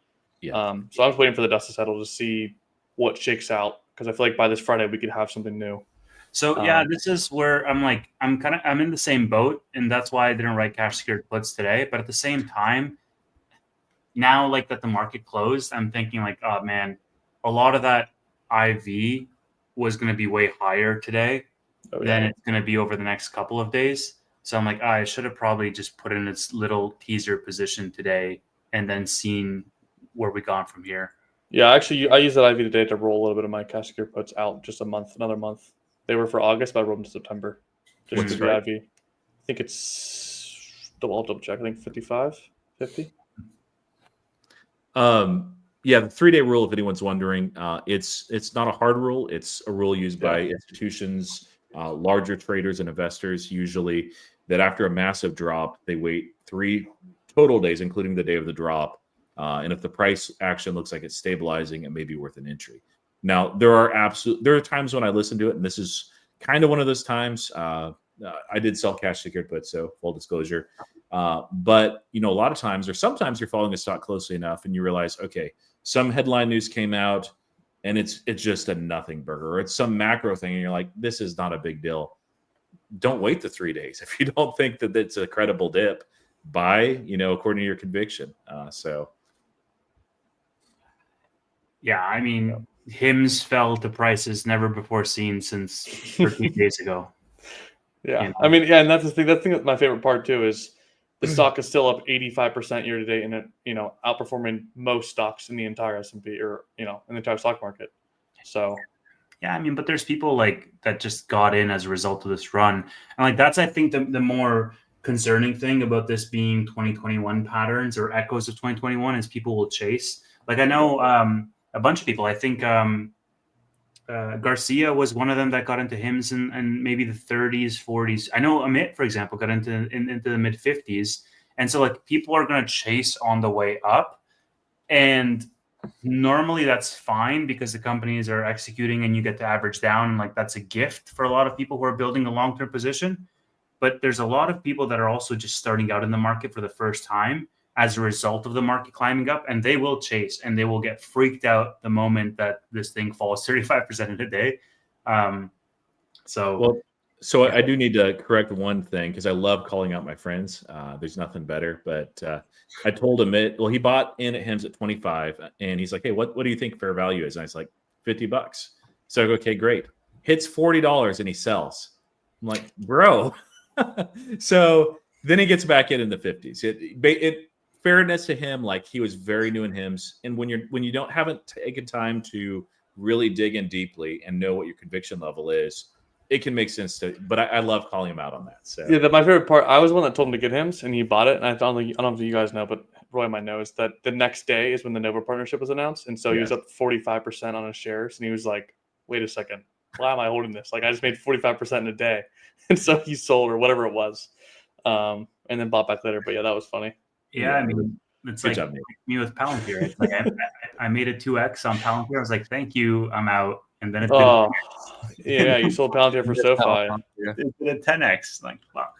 Yeah. So I'm just waiting for the dust to settle to see what shakes out because I feel like by this Friday we could have something new. So yeah, this is where I'm like, I'm in the same boat, and that's why I didn't write cash secured puts today. But at the same time, now like that the market closed, I'm thinking like, oh man, a lot of that IV was going to be way higher today than it's going to be over the next couple of days. So I'm like, I should have probably just put in its little teaser position today and then seen where we gone from here. Yeah, actually, I used that IV today to roll a little bit of my cash secure puts out just another month. They were for August, but I rolled them to September. Just What's to the the strike? IV. I think it's double check. I think 55, 50. Yeah, the 3-day rule, if anyone's wondering, it's not a hard rule. It's a rule used by institutions, larger traders and investors usually, that after a massive drop, they wait 3 total days, including the day of the drop. And if the price action looks like it's stabilizing, it may be worth an entry. Now, there are times when I listen to it, and this is kind of one of those times. I did sell cash secured puts, so full disclosure. But a lot of times, or sometimes, you're following a stock closely enough, and you realize, okay, some headline news came out, and it's just a nothing burger, or it's some macro thing, and you're like, this is not a big deal. Don't wait the 3 days if you don't think that it's a credible dip. Buy, according to your conviction. Yeah, I mean, HIMS fell to prices never before seen since 13 days ago. Yeah, I mean, and that's the thing. That's my favorite part too is the stock is still up 85% year to date, and it outperforming most stocks in the entire S&P or in the entire stock market. So yeah, I mean, but there's people like that just got in as a result of this run, and like that's I think the more concerning thing about this being 2021 patterns or echoes of 2021 is people will chase. Like I know a bunch of people. I think Garcia was one of them that got into HIMS and maybe the 30s, 40s. I know Amit, for example, got into the mid 50s. And so like people are going to chase on the way up. And normally that's fine because the companies are executing and you get to average down. And like that's a gift for a lot of people who are building a long-term position. But there's a lot of people that are also just starting out in the market for the first time as a result of the market climbing up, and they will chase and they will get freaked out the moment that this thing falls 35% in a day. So I do need to correct one thing because I love calling out my friends. There's nothing better, but I told him he bought in at HIMS at 25, and he's like, hey, what do you think fair value is? And I was like, $50. So I go, okay, great. Hits $40 and he sells. I'm like, bro. So then he gets back in the 50s. Fairness to him, like he was very new in HIMS, and when you haven't taken time to really dig in deeply and know what your conviction level is, it can make sense to. But I love calling him out on that. So yeah, my favorite part. I was the one that told him to get HIMS, and he bought it. And I don't know if you guys know, but Roy might know is that the next day is when the Novo partnership was announced, and so he was up 45% on his shares, and he was like, "Wait a second, why am I holding this? Like I just made 45% in a day," and so he sold or whatever it was, and then bought back later. But yeah, that was funny. Yeah, I mean, it's like me with Palantir. It's like I made a 2x on Palantir. I was like, thank you, I'm out. And then it's been yeah, you sold Palantir for SoFi. It's been a 10x. Like, fuck.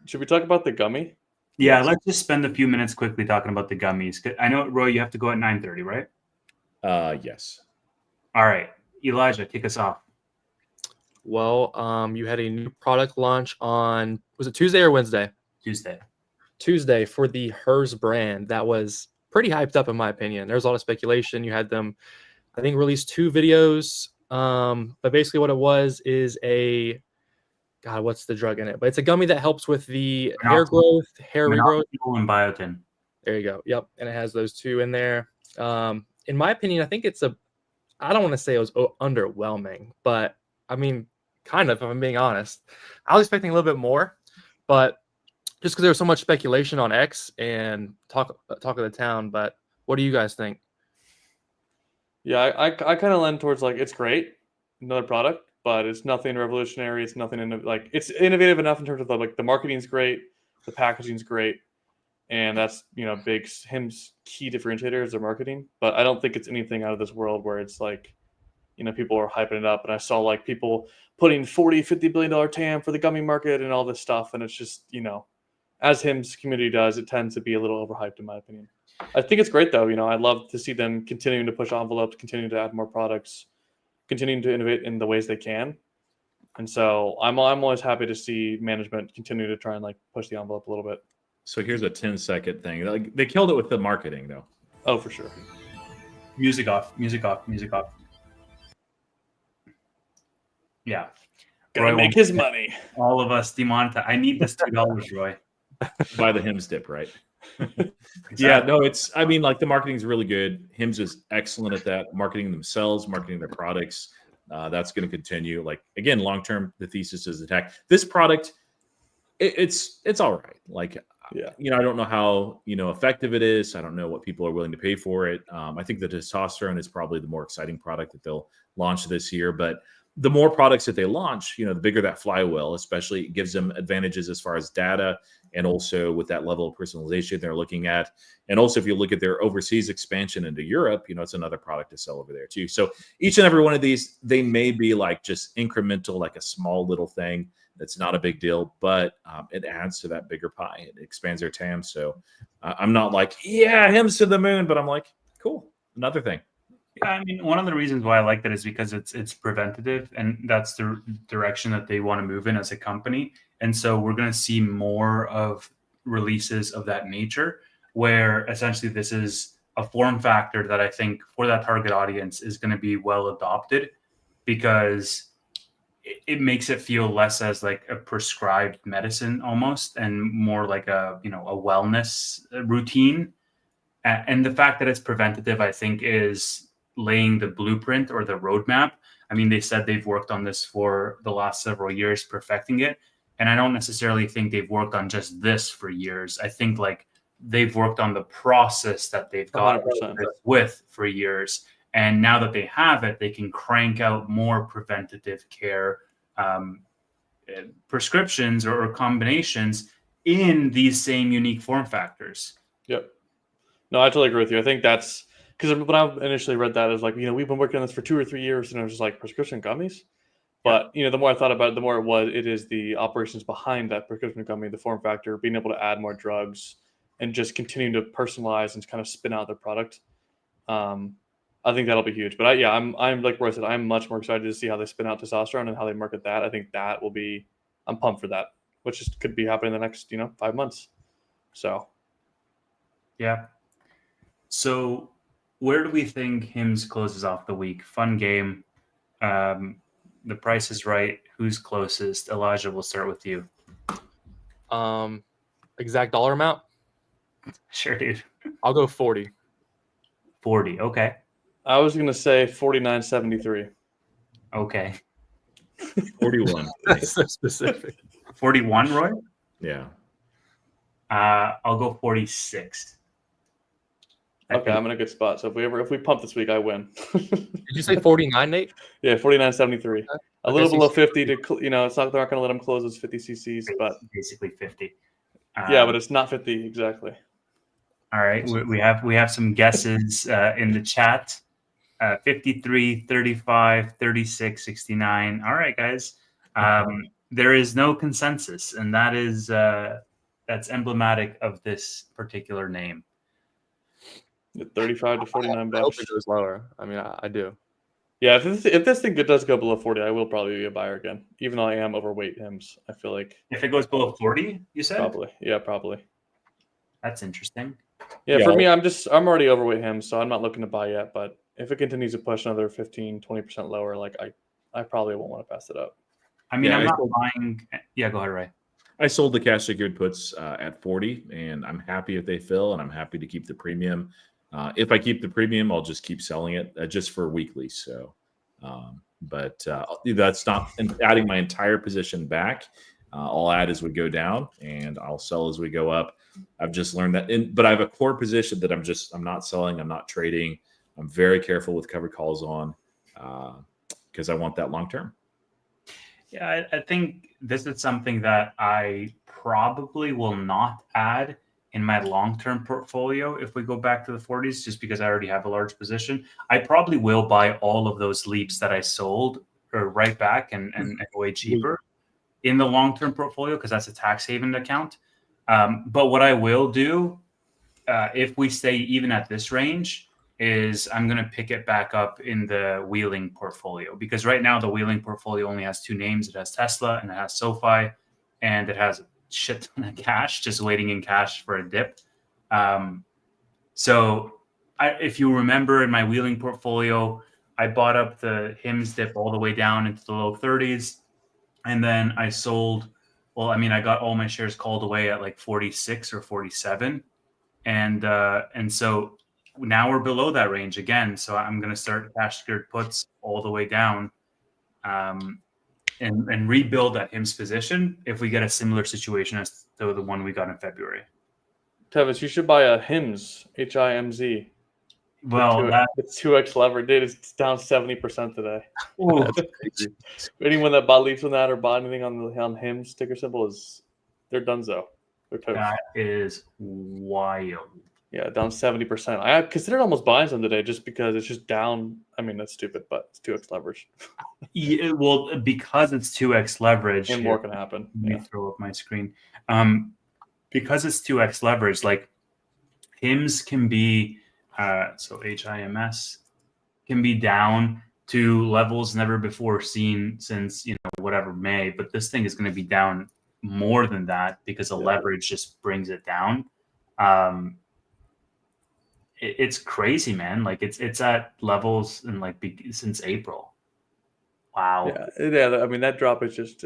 Should we talk about the gummy? Yeah, let's just spend a few minutes quickly talking about the gummies. I know, Roy, you have to go at 9:30, right? Yes. All right, Elijah, kick us off. Well, you had a new product launch on, was it Tuesday or Wednesday? Tuesday for the Hers brand. That was pretty hyped up in my opinion. There's a lot of speculation. You had them, I think, release 2 videos. But basically what it was is what's the drug in it? But it's a gummy that helps with the hair growth, hair regrowth. And biotin. There you go. Yep. And it has those 2 in there. In my opinion, I think I don't want to say it was underwhelming, but I mean, kind of, if I'm being honest. I was expecting a little bit more, but just because there was so much speculation on X and talk of the town. But what do you guys think? Yeah, I kind of lend towards like it's great, another product, but it's nothing revolutionary. It's nothing it's innovative enough in terms of the marketing's great, the packaging's great, and that's big HIMS key differentiator is their marketing. But I don't think it's anything out of this world where it's like people are hyping it up, and I saw like people putting $40-50 billion TAM for the gummy market and all this stuff, and it's just as HIMS community does, it tends to be a little overhyped in my opinion. I think it's great though. I'd love to see them continuing to push envelopes, continuing to add more products, continuing to innovate in the ways they can, and so I'm always happy to see management continue to try and push the envelope a little bit. So here's a 10-second thing. Like they killed it with the marketing though. Oh, for sure. Music off. Yeah. Gotta make his money. All of us demonetize. I need this $2, Roy. Buy the HIMS dip, right? Yeah, no, I mean, like the marketing is really good. Hims is excellent at that, marketing themselves, marketing their products. That's going to continue. Like, again, long term, the thesis is attack. This product, it's all right. Like, Yeah. I don't know how effective it is. I don't know what people are willing to pay for it. I think the testosterone is probably the more exciting product that they'll launch this year. But the more products that they launch, the bigger that flywheel. Especially, it gives them advantages as far as data, and also with that level of personalization they're looking at. And also, if you look at their overseas expansion into Europe, it's another product to sell over there too. So each and every one of these, they may be like just incremental, like a small little thing that's not a big deal, but it adds to that bigger pie. It expands their TAM. So I'm not like, yeah, Hims to the moon, but I'm like, cool, another thing. Yeah, I mean, one of the reasons why I like that is because it's preventative, and that's the direction that they want to move in as a company. And so we're going to see more of releases of that nature, where essentially this is a form factor that I think for that target audience is going to be well adopted, because it makes it feel less as like a prescribed medicine almost, and more like a wellness routine. And the fact that it's preventative, I think, is laying the blueprint or the roadmap. I mean, they said they've worked on this for the last several years, perfecting it. And I don't necessarily think they've worked on just this for years. I think like they've worked on the process that they've got 100%. with for years. And now that they have it, they can crank out more preventative care prescriptions or combinations in these same unique form factors. Yep. No, I totally agree with you. I think that's because when I initially read that, it was like, we've been working on this for 2 or 3 years, and I was just like, prescription gummies. But the more I thought about it, the more it is the operations behind that prescription gummy, the form factor, being able to add more drugs, and just continuing to personalize and kind of spin out their product. I think that'll be huge. But I'm like Roy said, I'm much more excited to see how they spin out testosterone and how they market that. I think that will be, I'm pumped for that, which could be happening in the next 5 months. So yeah. So where do we think Hims closes off the week? Fun game. The Price is Right. Who's closest? Elijah, we'll start with you. Exact dollar amount? Sure, dude. I'll go 40. 40. Okay. I was going to say 49.73. Okay. 41. That's so specific. 41, Roy? Yeah. I'll go 46. Okay, I'm in a good spot. So if we pump this week, I win. Did you say 49, Nate? Yeah, 49.73. A little below 50 to it's not, they're not going to let them close as 50 cc's, but basically 50. Yeah, but it's not 50 exactly. All right, we have some guesses in the chat. 53, 35, 36, 69. All right, guys. There is no consensus, and that is that's emblematic of this particular name. 35 to 49 I hope bucks. it goes lower. I mean, I do. Yeah, if this thing does go below 40, I will probably be a buyer again, even though I am overweight Hims. I feel like if it goes below 40, you said? Probably. Yeah, probably. That's interesting. Yeah, for me, I'm already overweight Hims, so I'm not looking to buy yet. But if it continues to push another 15, 20% lower, like I probably won't want to pass it up. I mean, I'm not buying. Yeah, go ahead, Ray. I sold the cash secured puts at 40, and I'm happy if they fill, and I'm happy to keep the premium. If I keep the premium, I'll just keep selling it just for Wkly. So, but that's not adding my entire position back. I'll add as we go down, and I'll sell as we go up. I've just learned that. But I have a core position that I'm not selling. I'm not trading. I'm very careful with covered calls on because I want that long term. Yeah, I think this is something that I probably will not add in my long-term portfolio if we go back to the 40s, just because I already have a large position. I probably will buy all of those leaps that I sold or right back and way cheaper in the long-term portfolio, because that's a tax haven account. But what I will do, if we stay even at this range, is I'm going to pick it back up in the Wheeling portfolio, because right now the Wheeling portfolio only has 2 names. It has Tesla and it has SoFi, and it has a shit ton of cash just waiting in cash for a dip. So if you remember in my Wheeling portfolio, I bought up the Hims dip all the way down into the low 30s. And then I sold, I got all my shares called away at like 46 or 47. And so now we're below that range again. So I'm going to start cash secured puts all the way down, and rebuild at HIM's position if we get a similar situation as to the one we got in February. Tevis, you should buy a HIMS, HIMZ. Well, it's 2x leverage. Dude, it's down 70% today. ooh, Anyone that bought leaps on that or bought anything on HIMS ticker symbol they're donezo. They're toast. that is wild. Yeah, down 70%. I considered almost buying some today just because it's just down. I mean, that's stupid, but it's 2x leverage. Yeah, well, because it's 2x leverage, And more can happen. Let me throw up my screen. Because it's 2x leverage, like HIMS can be, so HIMS can be down to levels never before seen since, whatever May, but this thing is going to be down more than that because the leverage just brings it down. It's crazy, man. Like it's at levels in since April. Wow. Yeah. I mean, that drop is just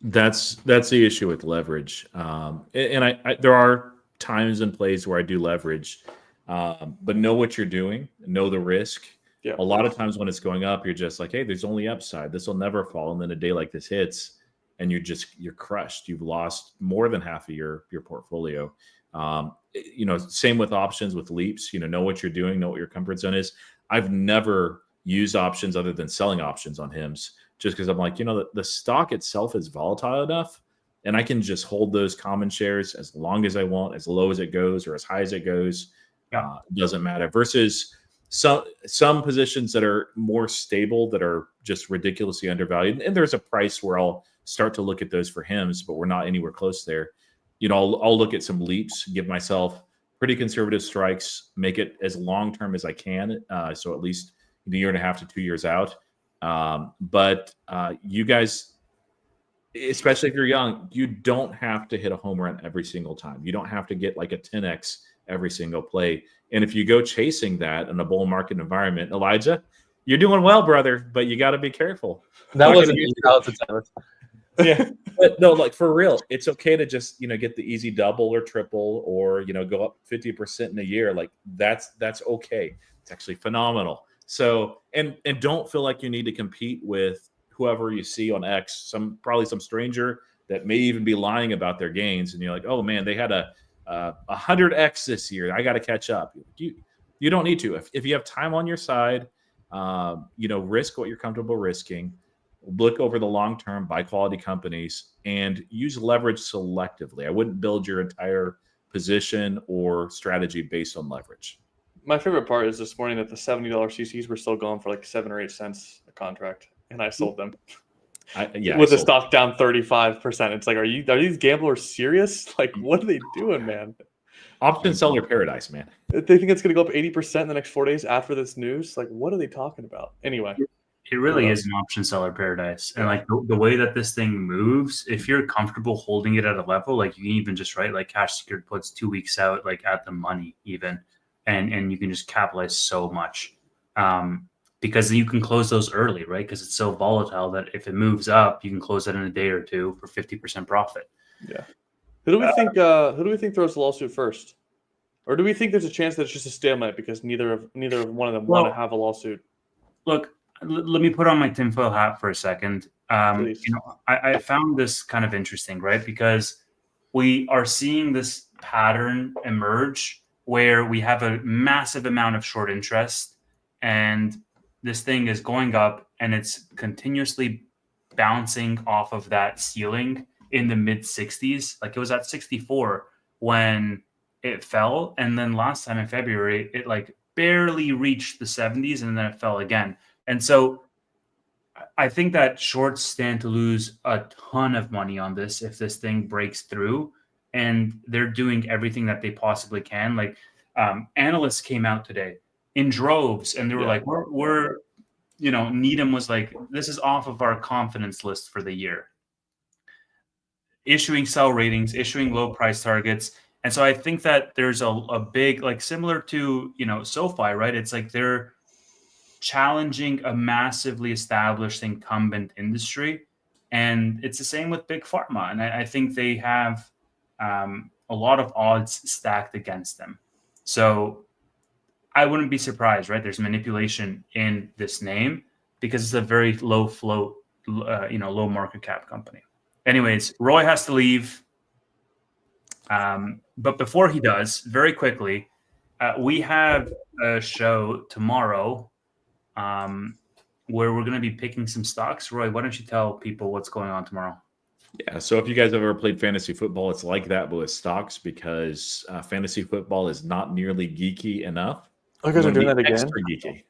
that's the issue with leverage. And I there are times and plays where I do leverage, but know what you're doing, know the risk. Yeah. A lot of times when it's going up, you're just like, hey, there's only upside. This will never fall. And then a day like this hits, and you're crushed. You've lost more than half of your portfolio. Same with options, with leaps. Know what you're doing, know what your comfort zone is. I've never used options other than selling options on HIMS, just because I'm like, the stock itself is volatile enough, and I can just hold those common shares as long as I want, as low as it goes or as high as it goes. It doesn't matter. Versus some positions that are more stable, that are just ridiculously undervalued. And there's a price where I'll start to look at those for HIMS, but we're not anywhere close there. I'll look at some leaps, give myself pretty conservative strikes, make it as long-term as I can. So at least a year and a half to 2 years out. But you guys, especially if you're young, you don't have to hit a home run every single time. You don't have to get like a 10x every single play. And if you go chasing that in a bull market environment, Elijah, you're doing well, brother, but you got to be careful. That wasn't easy. Yeah, but no, like for real, it's okay to just get the easy double or triple, or go up 50% in a year. Like that's okay. It's actually phenomenal. So and don't feel like you need to compete with whoever you see on X, probably some stranger that may even be lying about their gains, and you're like, oh man, they had a 100x this year, I got to catch up. You don't need to. If you have time on your side, risk what you're comfortable risking. Look over the long term, buy quality companies, and use leverage selectively. I wouldn't build your entire position or strategy based on leverage. My favorite part is this morning that the $70 CCs were still going for like 7 or 8 cents a contract, and I sold them. With the stock down 35%. It's like, are these gamblers serious? Like, what are they doing, man? Option seller paradise, man. They think it's going to go up 80% in the next 4 days after this news. Like, what are they talking about? Anyway. It really is an option seller paradise. And like the way that this thing moves, if you're comfortable holding it at a level, like you can even just write like cash secured puts 2 weeks out, like at the money even, and you can just capitalize so much. Because you can close those early, right? Because it's so volatile that if it moves up, you can close it in a day or two for 50% profit. Yeah. Who do we think throws the lawsuit first? Or do we think there's a chance that it's just a stalemate because neither of one of them want to have a lawsuit? Look, let me put on my tinfoil hat for a second. I found this kind of interesting, right? Because we are seeing this pattern emerge where we have a massive amount of short interest, and this thing is going up and it's continuously bouncing off of that ceiling in the mid 60s. Like it was at 64 when it fell. And then last time in February, it like barely reached the 70s and then it fell again. And so I think that shorts stand to lose a ton of money on this if this thing breaks through, and they're doing everything that they possibly can. Like analysts came out today in droves, and they were like, we're Needham was like, this is off of our confidence list for the year. Issuing sell ratings, issuing low price targets. And so I think that there's a big, like similar to, SoFi, right? It's like they're challenging a massively established incumbent industry. And it's the same with Big Pharma. And I think they have a lot of odds stacked against them. So I wouldn't be surprised, right? There's manipulation in this name because it's a very low float, low market cap company. Anyways, Roy has to leave. But before he does, very quickly, we have a show tomorrow where we're going to be picking some stocks. Roy, why don't you tell people what's going on tomorrow? Yeah, so if you guys have ever played fantasy football, it's like that, but with stocks, because fantasy football is not nearly geeky enough. You guys are doing that again? Extra geeky.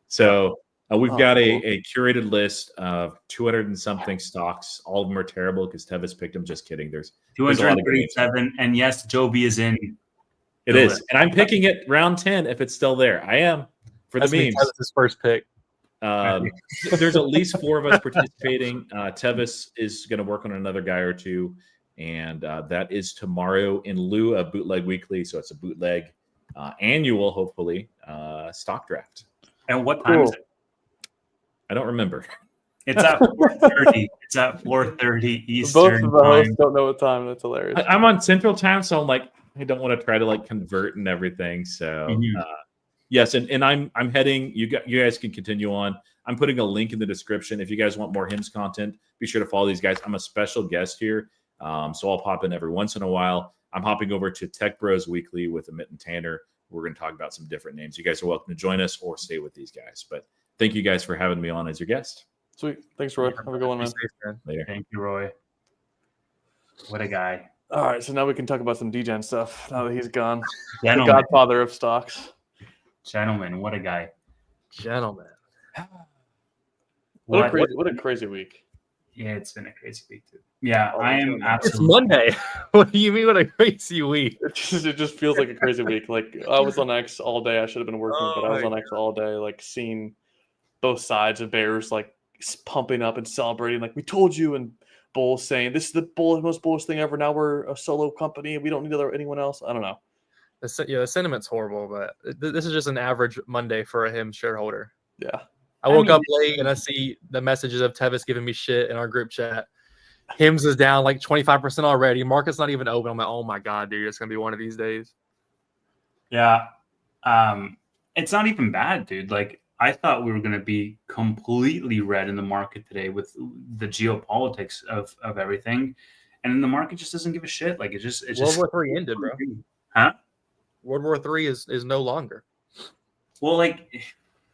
So we've got a curated list of 200 and something stocks. All of them are terrible because Tevis picked them. Just kidding. There's 237, and yes, Joby is in. It is, and I'm picking it round 10 if it's still there. I am for the memes. Tevis' first pick. There's at least 4 of us participating. Tevis is going to work on another guy or two, and that is tomorrow in lieu of Bootleg Weekly. So it's a bootleg annual, hopefully, stock draft. And what time is it? I don't remember. It's at 4:30. It's at 4:30 Eastern. Both of the hosts don't know what time. That's hilarious. I'm on Central Time, so I'm like, I don't want to try to like convert and everything. So yes, and I'm heading. You guys can continue on. I'm putting a link in the description if you guys want more HIMS content. Be sure to follow these guys. I'm a special guest here, so I'll pop in every once in a while. I'm hopping over to Tech Bros Weekly with Amit and Tanner. We're going to talk about some different names. You guys are welcome to join us or stay with these guys. But thank you guys for having me on as your guest. Sweet. Thanks, Roy. Have a good one, man. Later. Thank you, Roy. What a guy. All right, so now we can talk about some DGen stuff now that he's gone. Gentlemen. The godfather of stocks. Gentlemen, what a guy. Gentlemen. What a crazy week. Yeah, it's been a crazy week, too. Yeah, I am It's absolutely. Monday. What do you mean what a crazy week? It just feels like a crazy week. Like, I was on X all day. I should have been working, but I was on X all day, like seeing both sides of bears like pumping up and celebrating. Like, we told you, and bulls saying this is the most bullish thing ever. Now we're a solo company. We don't need anyone else. I don't know. The sentiment's horrible, but this is just an average Monday for a HIM shareholder. Yeah. I woke up late and I see the messages of Tevis giving me shit in our group chat. HIMS is down like 25% already. Market's not even open. I'm like, oh my God, dude, it's going to be one of these days. Yeah. It's not even bad, dude. Like, I thought we were going to be completely red in the market today with the geopolitics of everything. And then the market just doesn't give a shit. Like, World War III ended, bro. Huh? World War III is no longer. Well, like,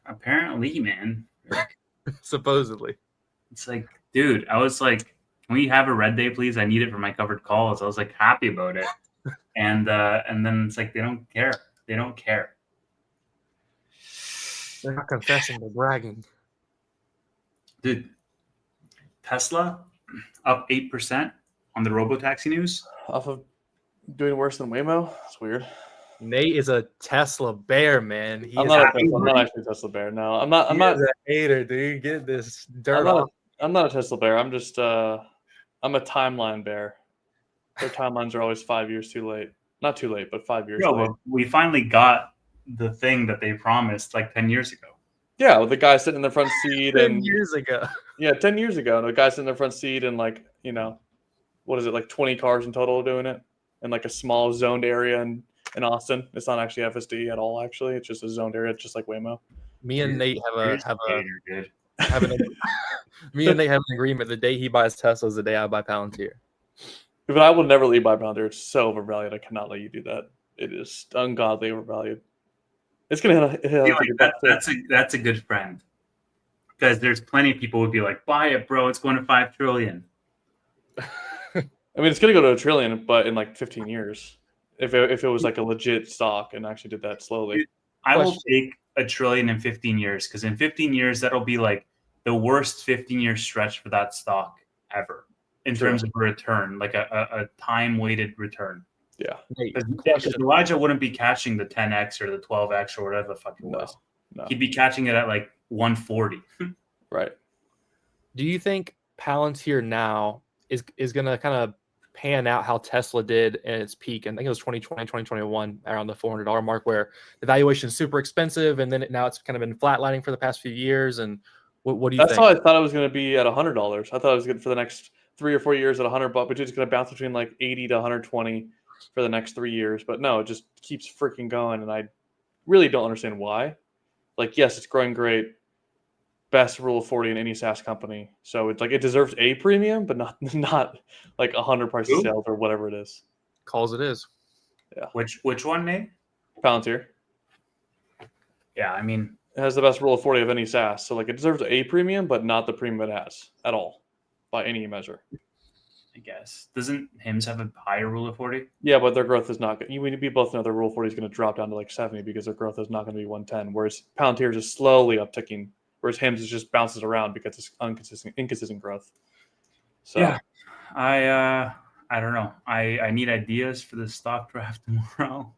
apparently, man. Like, supposedly. It's like, dude, I was like, can we have a red day, please? I need it for my covered calls. I was like happy about it. And then it's like, they don't care. They don't care. They're not confessing, they're bragging. Dude, Tesla up 8% on the robotaxi news. Off of doing worse than Waymo. It's weird. Nate is a Tesla bear, man. I'm not actually a Tesla bear. No, I'm not a hater, dude. Get this dirt off. I'm not a Tesla bear. I'm just I'm a timeline bear. Their timelines are always 5 years too late. Not too late, but 5 years late. We finally got the thing that they promised like 10 years ago. Yeah, with the guy sitting in the front seat 10 years ago. Yeah, 10 years ago. And the guy sitting in the front seat and like, what is it, like 20 cars in total doing it in like a small zoned area in Austin. It's not actually FSD at all, actually. It's just a zoned area, just like Waymo. Me and Nate have an agreement. The day he buys Tesla is the day I buy Palantir. But I will never let you buy Palantir. It's so overvalued. I cannot let you do that. It is ungodly overvalued. It's gonna hit that's a good friend, because there's plenty of people who would be like, buy it, bro. It's going to $5 trillion. I mean, it's gonna go to $1 trillion, but in like 15 years, if it was like a legit stock and actually did that slowly. Dude, I will take $1 trillion in 15 years, because in 15 years that'll be like the worst 15-year stretch for that stock ever in terms of a return, like a time-weighted return. Yeah. Because Elijah wouldn't be catching the 10x or the 12x or whatever the fuck it was. No. He'd be catching it at like 140. Right. Do you think Palantir now is going to kind of pan out how Tesla did in its peak? And I think it was 2020, 2021, around the $400 mark, where the valuation is super expensive, and then now it's kind of been flatlining for the past few years. And what do you think? That's how I thought it was going to be at $100. I thought it was good for the next 3 or 4 years at $100, but it's going to bounce between like 80 to 120. for the next 3 years. But no, it just keeps freaking going, and I really don't understand why. Like, yes, it's growing great. Best Rule of 40 in any SaaS company. So it's like it deserves a premium, but not like 100 price of Who? sales or whatever it is. Calls it is. Which one, Nate? Palantir. Yeah, I mean, It has the best Rule of 40 of any SaaS. So like it deserves a premium, but not the premium it has at all by any measure. I guess. Doesn't HIMS have a higher Rule of 40? Yeah, but their growth is not good. We both know the Rule of 40 is going to drop down to like 70 because their growth is not going to be 110. Whereas Palantir is just slowly upticking. Whereas HIMS is just bounces around because it's inconsistent growth. So Yeah. I don't know. I need ideas for the stock draft tomorrow.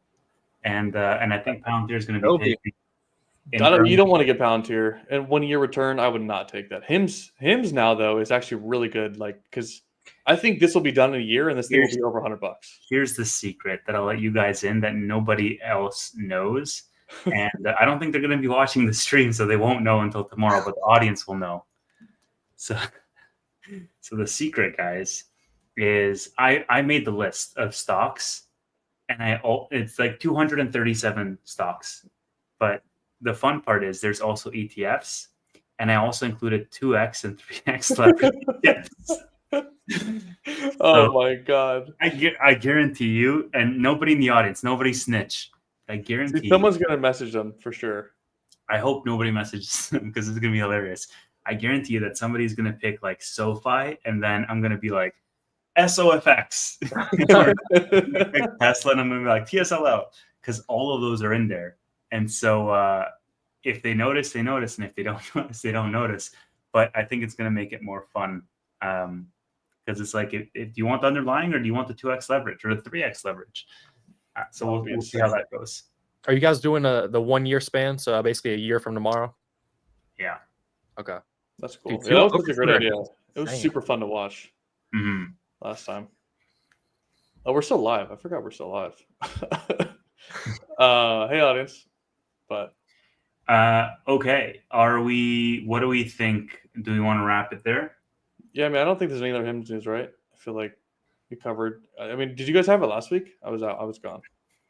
And I think Palantir is going to be taking. you don't want to get Palantir. And 1 year return, I would not take that. HIMS now though is actually really good. Like, because I think this will be done in a year, and this thing will be over $100. Here's the secret that I'll let you guys in that nobody else knows. And I don't think they're going to be watching the stream, so they won't know until tomorrow, but the audience will know. So the secret, guys, is I made the list of stocks, and it's like 237 stocks. But the fun part is there's also ETFs, and I also included 2x and 3x leverage ETFs. Oh my god! I guarantee you, and nobody in the audience, nobody snitch. I guarantee someone's gonna message them for sure. I hope nobody messages them because it's gonna be hilarious. I guarantee you that somebody's gonna pick like SoFi, and then I'm gonna be like SOFX, Tesla, and I'm gonna be like TSLL because all of those are in there. And so if they notice, they notice, and if they don't notice, they don't notice. But I think it's gonna make it more fun. Because it's like, if do you want the underlying, or do you want the 2x leverage or the 3x leverage? So we'll see how that goes. Are you guys doing the 1 year span? So basically a year from tomorrow? Yeah. Okay. That's cool. Dude, Yeah, that was such a great idea. It was Dang. super fun to watch last time. Oh, we're still live. I forgot we're still live. Hey, audience. But okay. What do we think? Do we want to wrap it there? yeah, I mean, I don't think there's any other HIMS news, right? I feel like we covered. I mean, did you guys have it last week? I was out. I was gone.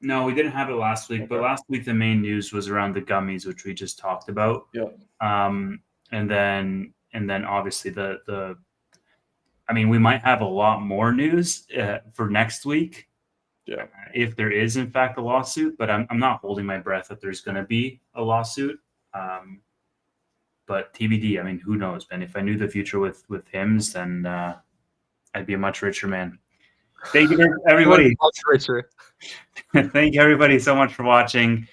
No, we didn't have it last week, but last week the main news was around the gummies, which we just talked about. Yeah. And then obviously I mean, we might have a lot more news for next week. Yeah. If there is in fact a lawsuit, but I'm not holding my breath that there's going to be a lawsuit. But TBD. I mean, who knows, man? If I knew the future with HIMS, then I'd be a much richer man. Thank you, everybody. Much richer. Thank you, everybody, so much for watching.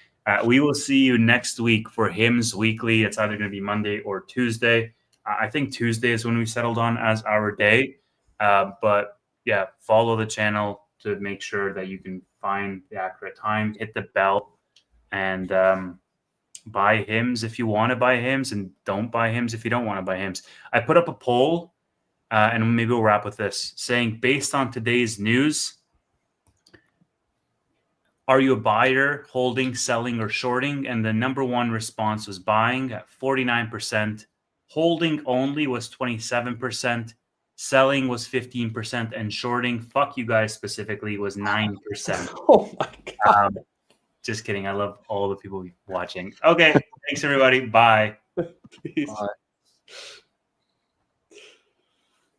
We will see you next week for HIMS Weekly. It's either going to be Monday or Tuesday. I think Tuesday is when we settled on as our day. But yeah, follow the channel to make sure that you can find the accurate time. Hit the bell and buy HIMS if you want to buy HIMS, and don't buy HIMS if you don't want to buy HIMS. I put up a poll, and maybe we'll wrap with this, saying based on today's news, are you a buyer, holding, selling, or shorting? And the number one response was buying at 49%. Holding only was 27%. Selling was 15%. And shorting, fuck you guys specifically, was 9%. Oh my god. Just kidding. I love all the people watching. Okay. Thanks, everybody. Bye. Peace. Bye.